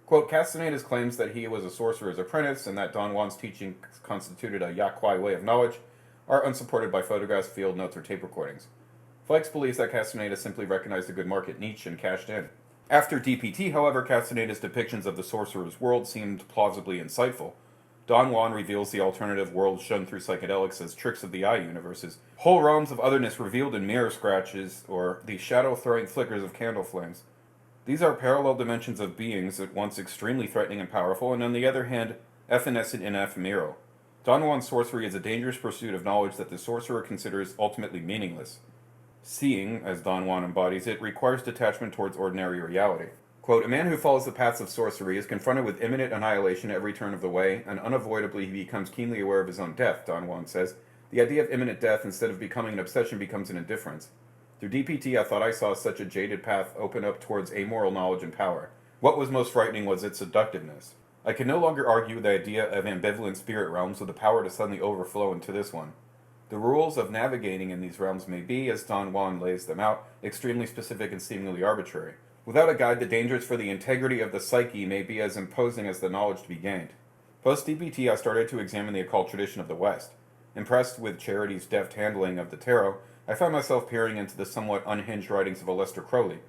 quote, Castaneda's claims that he was a sorcerer's apprentice and that Don Juan's teaching constituted a Yaqui way of knowledge are unsupported by photographs, field notes, or tape recordings. Fikes believes that Castaneda simply recognized a good market niche and cashed in. After DPT, however, Castaneda's depictions of the sorcerer's world seemed plausibly insightful. Don Juan reveals the alternative world shown through psychedelics as tricks of the eye universes, whole realms of otherness revealed in mirror scratches, or the shadow-throwing flickers of candle flames. These are parallel dimensions of beings at once extremely threatening and powerful, and on the other hand, evanescent and ephemeral. Don Juan's sorcery is a dangerous pursuit of knowledge that the sorcerer considers ultimately meaningless. Seeing, as Don Juan embodies it, requires detachment towards ordinary reality. Quote, a man who follows the paths of sorcery is confronted with imminent annihilation at every turn of the way, and unavoidably he becomes keenly aware of his own death, Don Juan says. The idea of imminent death, instead of becoming an obsession, becomes an indifference. Through DPT, I thought I saw such a jaded path open up towards amoral knowledge and power. What was most frightening was its seductiveness. I could no longer argue the idea of ambivalent spirit realms with the power to suddenly overflow into this one. The rules of navigating in these realms may be, as Don Juan lays them out, extremely specific and seemingly arbitrary. Without a guide, the dangers for the integrity of the psyche may be as imposing as the knowledge to be gained. Post-DPT, I started to examine the occult tradition of the West. Impressed with Charity's deft handling of the tarot, I found myself peering into the somewhat unhinged writings of Aleister Crowley.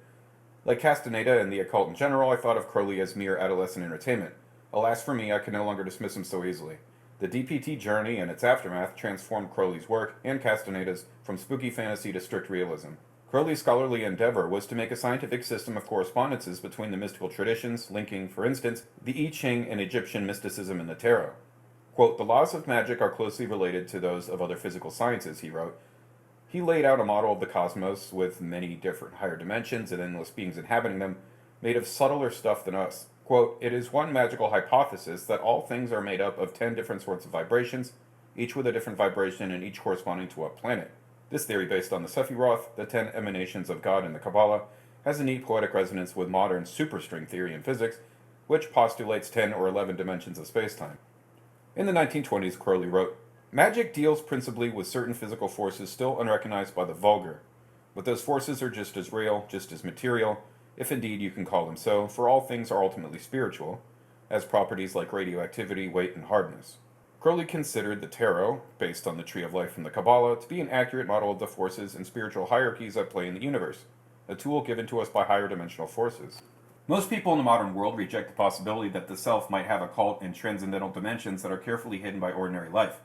Like Castaneda and the occult in general, I thought of Crowley as mere adolescent entertainment. Alas for me, I could no longer dismiss him so easily. The DPT journey and its aftermath transformed Crowley's work, and Castaneda's, from spooky fantasy to strict realism. Crowley's scholarly endeavor was to make a scientific system of correspondences between the mystical traditions, linking, for instance, the I Ching and Egyptian mysticism in the tarot. Quote, the laws of magic are closely related to those of other physical sciences, he wrote. He laid out a model of the cosmos with many different higher dimensions and endless beings inhabiting them, made of subtler stuff than us. Quote, it is one magical hypothesis that all things are made up of 10 different sorts of vibrations, each with a different vibration and each corresponding to a planet. This theory, based on the Sephiroth, the 10 emanations of God in the Kabbalah, has a neat poetic resonance with modern superstring theory in physics, which postulates 10 or 11 dimensions of spacetime. In the 1920s, Crowley wrote, magic deals principally with certain physical forces still unrecognized by the vulgar, but those forces are just as real, just as material, if indeed you can call them so, for all things are ultimately spiritual, as properties like radioactivity, weight, and hardness. Crowley considered the tarot, based on the Tree of Life from the Kabbalah, to be an accurate model of the forces and spiritual hierarchies at play in the universe, a tool given to us by higher dimensional forces. Most people in the modern world reject the possibility that the self might have occult and transcendental dimensions that are carefully hidden by ordinary life.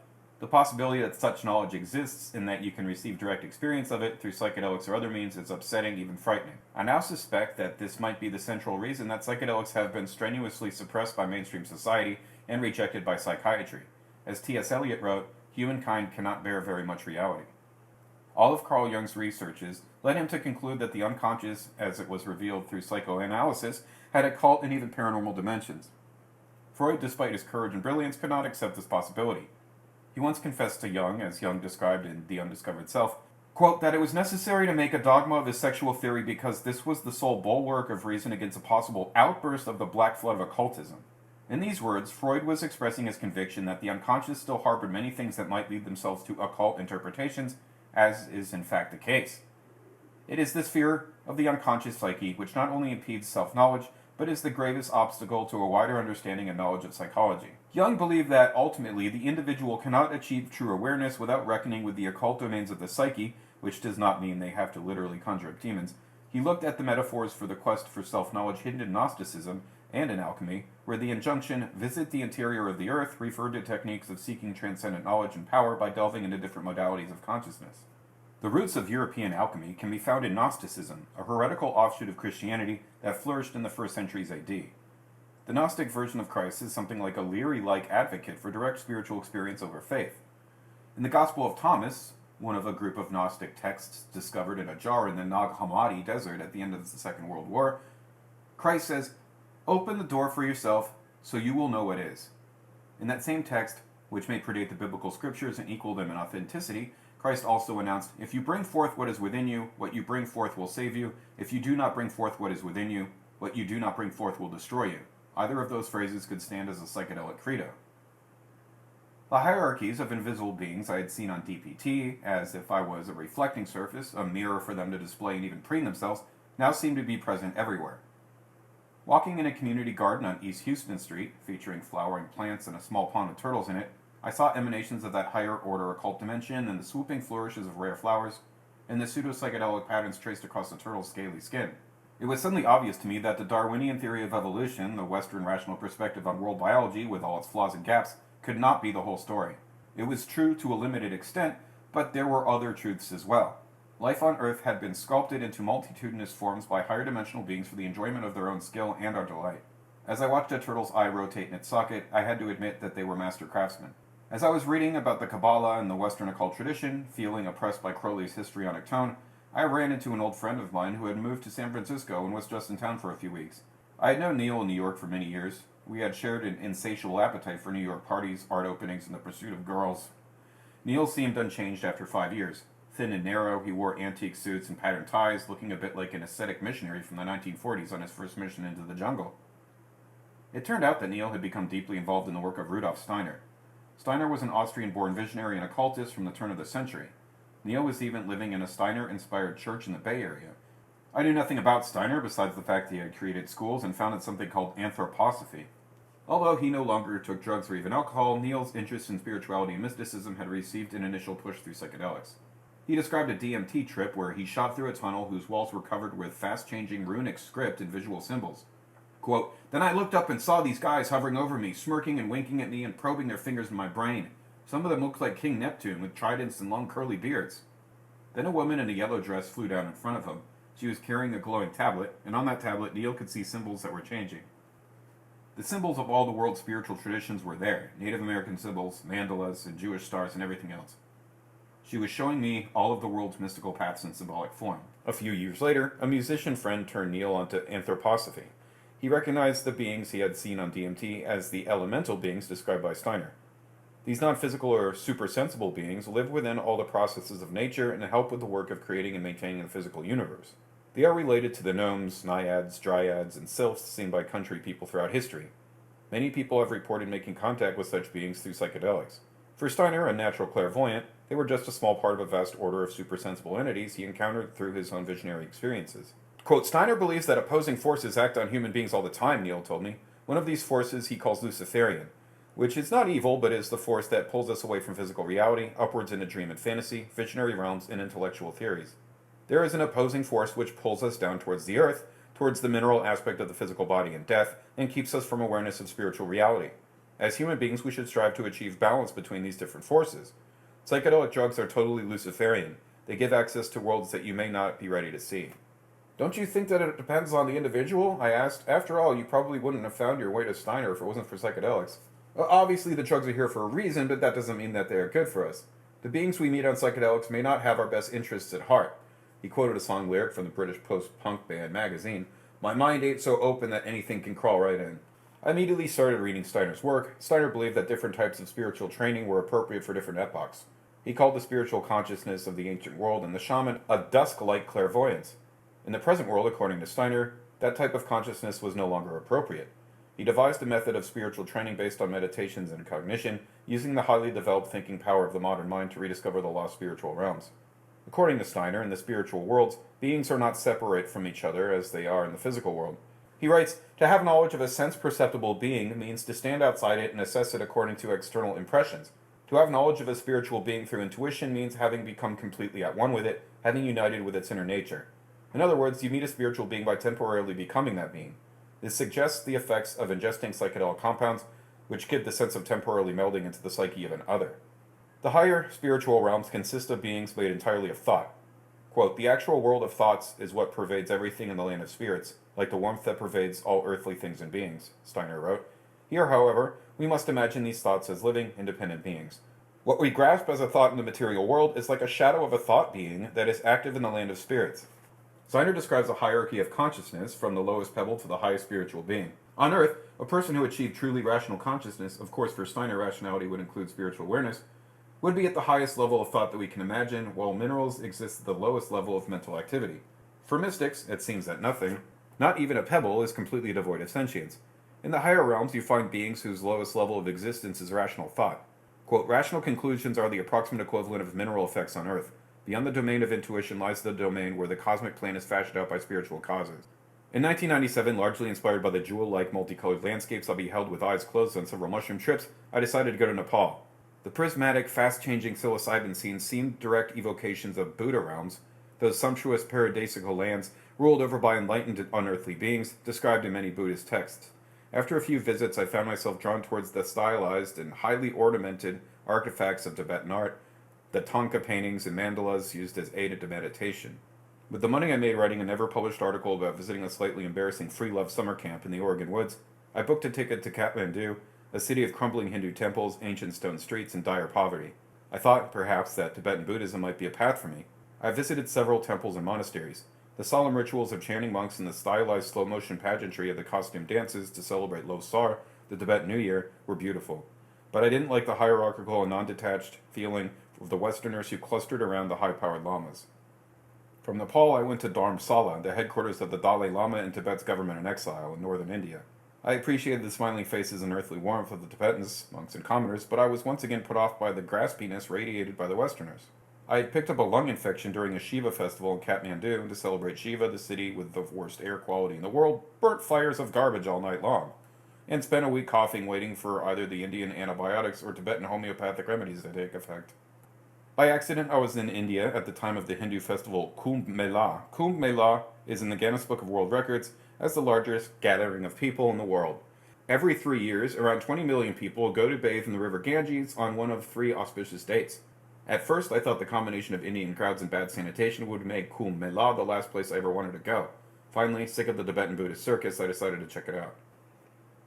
The possibility that such knowledge exists and that you can receive direct experience of it through psychedelics or other means is upsetting, even frightening. I now suspect that this might be the central reason that psychedelics have been strenuously suppressed by mainstream society and rejected by psychiatry. As T.S. Eliot wrote, humankind cannot bear very much reality. All of Carl Jung's researches led him to conclude that the unconscious, as it was revealed through psychoanalysis, had occult and even paranormal dimensions. Freud, despite his courage and brilliance, could not accept this possibility. He once confessed to Jung, as Jung described in The Undiscovered Self, quote, that it was necessary to make a dogma of his sexual theory because this was the sole bulwark of reason against a possible outburst of the black flood of occultism. In these words, Freud was expressing his conviction that the unconscious still harbored many things that might lead themselves to occult interpretations, as is in fact the case. It is this fear of the unconscious psyche which not only impedes self-knowledge, but is the gravest obstacle to a wider understanding and knowledge of psychology. Jung believed that, ultimately, the individual cannot achieve true awareness without reckoning with the occult domains of the psyche, which does not mean they have to literally conjure up demons. He looked at the metaphors for the quest for self-knowledge hidden in Gnosticism and in alchemy, where the injunction, visit the interior of the earth, referred to techniques of seeking transcendent knowledge and power by delving into different modalities of consciousness. The roots of European alchemy can be found in Gnosticism, a heretical offshoot of Christianity that flourished in the first centuries AD. The Gnostic version of Christ is something like a Leary-like advocate for direct spiritual experience over faith. In the Gospel of Thomas, one of a group of Gnostic texts discovered in a jar in the Nag Hammadi desert at the end of the Second World War, Christ says, "Open the door for yourself, so you will know what is." In that same text, which may predate the biblical scriptures and equal them in authenticity, Christ also announced, "If you bring forth what is within you, what you bring forth will save you. If you do not bring forth what is within you, what you do not bring forth will destroy you." Either of those phrases could stand as a psychedelic credo. The hierarchies of invisible beings I had seen on DPT, as if I was a reflecting surface, a mirror for them to display and even preen themselves, now seemed to be present everywhere. Walking in a community garden on East Houston Street, featuring flowering plants and a small pond of turtles in it, I saw emanations of that higher order occult dimension and the swooping flourishes of rare flowers, and the pseudo-psychedelic patterns traced across the turtle's scaly skin. It was suddenly obvious to me that the Darwinian theory of evolution, the Western rational perspective on world biology with all its flaws and gaps, could not be the whole story. It was true to a limited extent, but there were other truths as well. Life on Earth had been sculpted into multitudinous forms by higher dimensional beings for the enjoyment of their own skill and our delight. As I watched a turtle's eye rotate in its socket, I had to admit that they were master craftsmen. As I was reading about the Kabbalah and the Western occult tradition, feeling oppressed by Crowley's histrionic tone, I ran into an old friend of mine who had moved to San Francisco and was just in town for a few weeks. I had known Neil in New York for many years. We had shared an insatiable appetite for New York parties, art openings, and the pursuit of girls. Neil seemed unchanged after 5 years. Thin and narrow, he wore antique suits and patterned ties, looking a bit like an ascetic missionary from the 1940s on his first mission into the jungle. It turned out that Neil had become deeply involved in the work of Rudolf Steiner. Steiner was an Austrian-born visionary and occultist from the turn of the century. Neil was even living in a Steiner-inspired church in the Bay Area. I knew nothing about Steiner besides the fact that he had created schools and founded something called anthroposophy. Although he no longer took drugs or even alcohol, Neil's interest in spirituality and mysticism had received an initial push through psychedelics. He described a DMT trip where he shot through a tunnel whose walls were covered with fast-changing runic script and visual symbols. Quote, "Then I looked up and saw these guys hovering over me, smirking and winking at me and probing their fingers in my brain. Some of them looked like King Neptune with tridents and long curly beards." Then a woman in a yellow dress flew down in front of him. She was carrying a glowing tablet, and on that tablet Neil could see symbols that were changing. The symbols of all the world's spiritual traditions were there, Native American symbols, mandalas, and Jewish stars, and everything else. She was showing me all of the world's mystical paths in symbolic form. A few years later, a musician friend turned Neil onto anthroposophy. He recognized the beings he had seen on DMT as the elemental beings described by Steiner. These non-physical or super-sensible beings live within all the processes of nature and help with the work of creating and maintaining the physical universe. They are related to the gnomes, naiads, dryads, and sylphs seen by country people throughout history. Many people have reported making contact with such beings through psychedelics. For Steiner, a natural clairvoyant, they were just a small part of a vast order of super-sensible entities he encountered through his own visionary experiences. Quote, "Steiner believes that opposing forces act on human beings all the time," Neil told me. One of these forces he calls Luciferian, which is not evil, but is the force that pulls us away from physical reality, upwards into dream and fantasy, visionary realms, and intellectual theories. There is an opposing force which pulls us down towards the earth, towards the mineral aspect of the physical body and death, and keeps us from awareness of spiritual reality. As human beings, we should strive to achieve balance between these different forces. Psychedelic drugs are totally Luciferian. They give access to worlds that you may not be ready to see. "Don't you think that it depends on the individual?" I asked. "After all, you probably wouldn't have found your way to Steiner if it wasn't for psychedelics." "Well, obviously the drugs are here for a reason, but that doesn't mean that they are good for us. The beings we meet on psychedelics may not have our best interests at heart." He quoted a song lyric from the British post-punk band Magazine, "My mind ain't so open that anything can crawl right in." I immediately started reading Steiner's work. Steiner believed that different types of spiritual training were appropriate for different epochs. He called the spiritual consciousness of the ancient world and the shaman a dusk-like clairvoyance. In the present world, according to Steiner, that type of consciousness was no longer appropriate. He devised a method of spiritual training based on meditations and cognition, using the highly developed thinking power of the modern mind to rediscover the lost spiritual realms. According to Steiner, in the spiritual worlds, beings are not separate from each other as they are in the physical world. He writes, "To have knowledge of a sense-perceptible being means to stand outside it and assess it according to external impressions. To have knowledge of a spiritual being through intuition means having become completely at one with it, having united with its inner nature. In other words, you meet a spiritual being by temporarily becoming that being. This suggests the effects of ingesting psychedelic compounds, which give the sense of temporarily melding into the psyche of an other. The higher spiritual realms consist of beings made entirely of thought. Quote, "The actual world of thoughts is what pervades everything in the land of spirits, like the warmth that pervades all earthly things and beings, Steiner wrote. Here, however, we must imagine these thoughts as living, independent beings. What we grasp as a thought in the material world is like a shadow of a thought being that is active in the land of spirits. Steiner describes a hierarchy of consciousness from the lowest pebble to the highest spiritual being. On Earth, a person who achieved truly rational consciousness, of course for Steiner rationality would include spiritual awareness, would be at the highest level of thought that we can imagine, while minerals exist at the lowest level of mental activity. For mystics, it seems that nothing, not even a pebble, is completely devoid of sentience. In the higher realms, you find beings whose lowest level of existence is rational thought. Quote, rational conclusions are the approximate equivalent of mineral effects on Earth. Beyond the domain of intuition lies the domain where the cosmic plan is fashioned out by spiritual causes. In 1997, largely inspired by the jewel-like multicolored landscapes I beheld with eyes closed on several mushroom trips, I decided to go to Nepal. The prismatic, fast-changing psilocybin scenes seemed direct evocations of Buddha realms, those sumptuous paradisical lands ruled over by enlightened unearthly beings, described in many Buddhist texts. After a few visits, I found myself drawn towards the stylized and highly ornamented artifacts of Tibetan art, the Thangka paintings and mandalas used as aid to meditation. With the money I made writing a never-published article about visiting a slightly embarrassing free love summer camp in the Oregon woods, I booked a ticket to Kathmandu, a city of crumbling Hindu temples, ancient stone streets, and dire poverty. I thought, perhaps, that Tibetan Buddhism might be a path for me. I visited several temples and monasteries. The solemn rituals of chanting monks and the stylized slow-motion pageantry of the costume dances to celebrate Losar, the Tibetan New Year, were beautiful. But I didn't like the hierarchical and non-detached feeling of the Westerners who clustered around the high-powered lamas. From Nepal, I went to Dharamsala, the headquarters of the Dalai Lama and Tibet's government in exile in northern India. I appreciated the smiling faces and earthly warmth of the Tibetans, monks and commoners, but I was once again put off by the graspiness radiated by the Westerners. I had picked up a lung infection during a Shiva festival in Kathmandu, and to celebrate Shiva, the city with the worst air quality in the world burnt fires of garbage all night long, and spent a week coughing waiting for either the Indian antibiotics or Tibetan homeopathic remedies to take effect. By accident, I was in India at the time of the Hindu festival Kumbh Mela. Kumbh Mela is in the Guinness Book of World Records as the largest gathering of people in the world. Every 3 years, around 20 million people go to bathe in the river Ganges on one of 3 auspicious dates. At first, I thought the combination of Indian crowds and bad sanitation would make Kumbh Mela the last place I ever wanted to go. Finally, sick of the Tibetan Buddhist circus, I decided to check it out.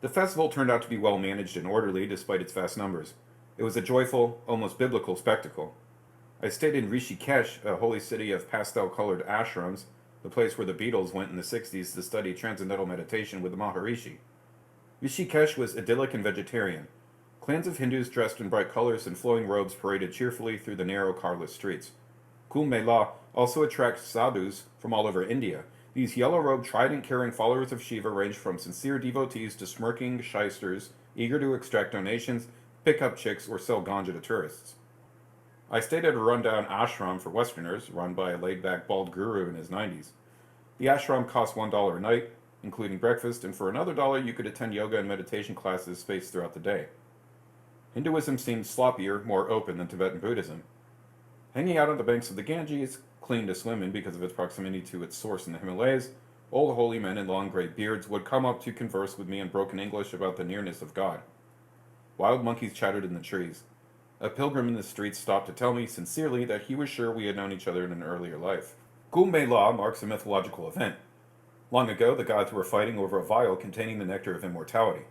The festival turned out to be well managed and orderly despite its vast numbers. It was a joyful, almost biblical spectacle. I stayed in Rishikesh, a holy city of pastel-colored ashrams, the place where the Beatles went in the 60s to study transcendental meditation with the Maharishi. Rishikesh was idyllic and vegetarian. Clans of Hindus dressed in bright colors and flowing robes paraded cheerfully through the narrow, carless streets. Kumbh Mela also attracts sadhus from all over India. These yellow-robed, trident-carrying followers of Shiva range from sincere devotees to smirking shysters, eager to extract donations, pick up chicks, or sell ganja to tourists. I stayed at a rundown ashram for Westerners, run by a laid-back bald guru in his 90s. The ashram cost $1 a night, including breakfast, and for another dollar you could attend yoga and meditation classes spaced throughout the day. Hinduism seemed sloppier, more open than Tibetan Buddhism. Hanging out on the banks of the Ganges, clean to swim in because of its proximity to its source in the Himalayas, old holy men in long gray beards would come up to converse with me in broken English about the nearness of God. Wild monkeys chattered in the trees. A pilgrim in the streets stopped to tell me sincerely that he was sure we had known each other in an earlier life. Kumbh Mela marks a mythological event. Long ago, the gods were fighting over a vial containing the nectar of immortality.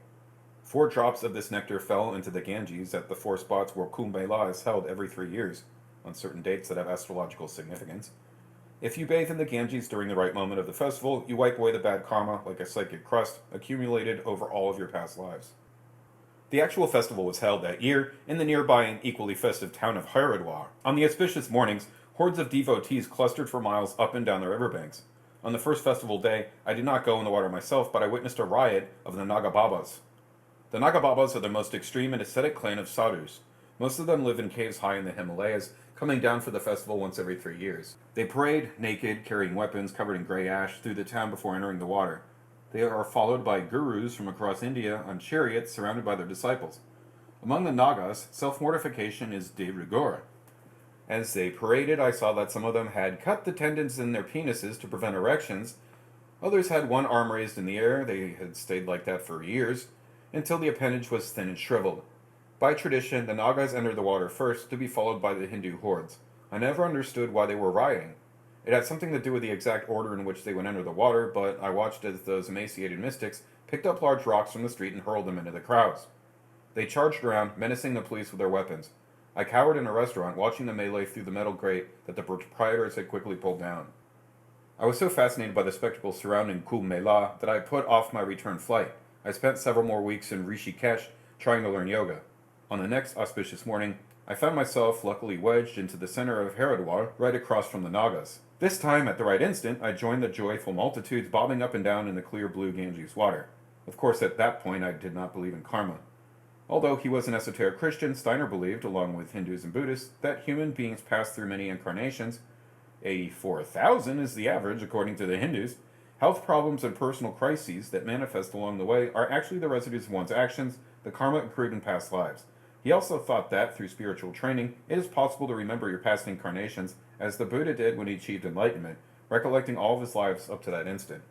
4 drops of this nectar fell into the Ganges at the 4 spots where Kumbh Mela is held every 3 years, on certain dates that have astrological significance. If you bathe in the Ganges during the right moment of the festival, you wipe away the bad karma like a psychic crust accumulated over all of your past lives. The actual festival was held that year in the nearby and equally festive town of Haridwar. On the auspicious mornings, hordes of devotees clustered for miles up and down the riverbanks. On the first festival day, I did not go in the water myself, but I witnessed a riot of the Nagababas. The Nagababas are the most extreme and ascetic clan of sadhus. Most of them live in caves high in the Himalayas, coming down for the festival once every 3 years. They parade, naked, carrying weapons covered in grey ash, through the town before entering the water. They are followed by gurus from across India on chariots surrounded by their disciples. Among the Nagas, self-mortification is de rigueur. As they paraded, I saw that some of them had cut the tendons in their penises to prevent erections. Others had one arm raised in the air. They had stayed like that for years, until the appendage was thin and shriveled. By tradition, the Nagas entered the water first, to be followed by the Hindu hordes. I never understood why they were rioting. It had something to do with the exact order in which they would enter the water, but I watched as those emaciated mystics picked up large rocks from the street and hurled them into the crowds. They charged around, menacing the police with their weapons. I cowered in a restaurant, watching the melee through the metal grate that the proprietors had quickly pulled down. I was so fascinated by the spectacle surrounding Kumbh Mela that I put off my return flight. I spent several more weeks in Rishikesh trying to learn yoga. On the next auspicious morning, I found myself luckily wedged into the center of Haridwar, right across from the Nagas. This time, at the right instant, I joined the joyful multitudes bobbing up and down in the clear blue Ganges water. Of course, at that point, I did not believe in karma. Although he was an esoteric Christian, Steiner believed, along with Hindus and Buddhists, that human beings pass through many incarnations. 84,000 is the average, according to the Hindus. Health problems and personal crises that manifest along the way are actually the residues of one's actions, the karma accrued in past lives. He also thought that, through spiritual training, it is possible to remember your past incarnations, as the Buddha did when he achieved enlightenment, recollecting all of his lives up to that instant.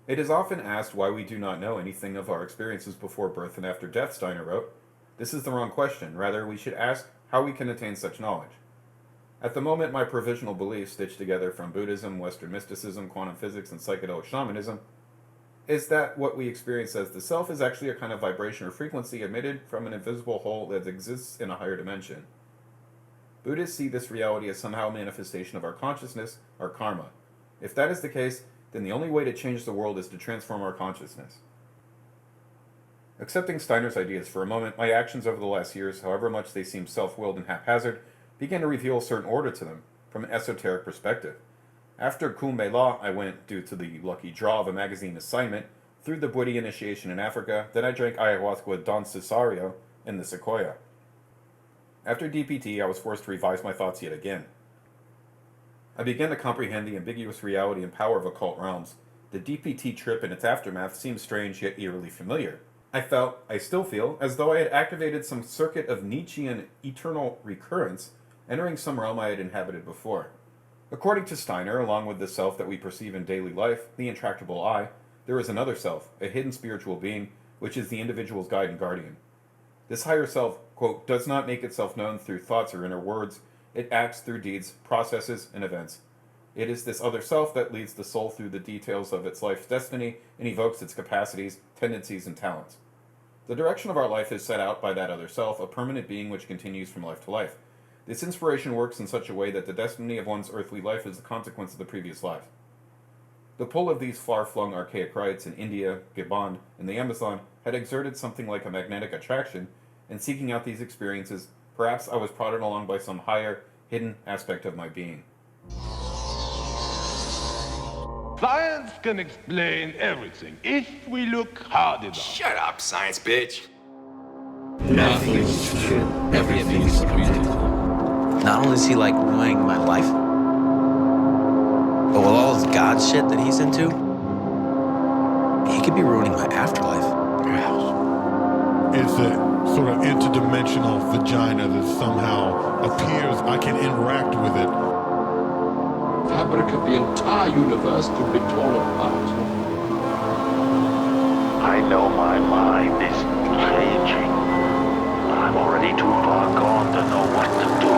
It is often asked why we do not know anything of our experiences before birth and after death, Steiner wrote. This is the wrong question. Rather, we should ask how we can attain such knowledge. At the moment, my provisional beliefs, stitched together from Buddhism, Western mysticism, quantum physics, and psychedelic shamanism, is that what we experience as the self is actually a kind of vibration or frequency emitted from an invisible whole that exists in a higher dimension. Buddhists see this reality as somehow a manifestation of our consciousness, our karma. If that is the case, then the only way to change the world is to transform our consciousness. Accepting Steiner's ideas for a moment, my actions over the last years, however much they seem self-willed and haphazard, began to reveal a certain order to them, from an esoteric perspective. After Kumbh Mela, I went, due to the lucky draw of a magazine assignment, through the Buddha initiation in Africa, then I drank ayahuasca with Don Cesario in the Sequoia. After DPT, I was forced to revise my thoughts yet again. I began to comprehend the ambiguous reality and power of occult realms. The DPT trip and its aftermath seemed strange yet eerily familiar. I still feel, as though I had activated some circuit of Nietzschean eternal recurrence, entering some realm I had inhabited before. According to Steiner, along with the self that we perceive in daily life, the intractable I, there is another self, a hidden spiritual being, which is the individual's guide and guardian. This higher self, quote, does not make itself known through thoughts or inner words. It acts through deeds, processes, and events. It is this other self that leads the soul through the details of its life's destiny and evokes its capacities, tendencies, and talents. The direction of our life is set out by that other self, a permanent being which continues from life to life. This inspiration works in such a way that the destiny of one's earthly life is the consequence of the previous life. The pull of these far-flung archaic rites in India, Gabon, and the Amazon had exerted something like a magnetic attraction, and seeking out these experiences, perhaps I was prodded along by some higher, hidden aspect of my being. Science can explain everything if we look hard enough. Shut up, science bitch. Nothing is true. Everything is treated. Not only is he like ruining my life, but with all this God shit that he's into, he could be ruining my afterlife. It's a sort of interdimensional vagina that somehow appears. I can interact with it. Fabric of the entire universe could be torn apart. I know my mind is changing. I'm already too far gone to know what to do.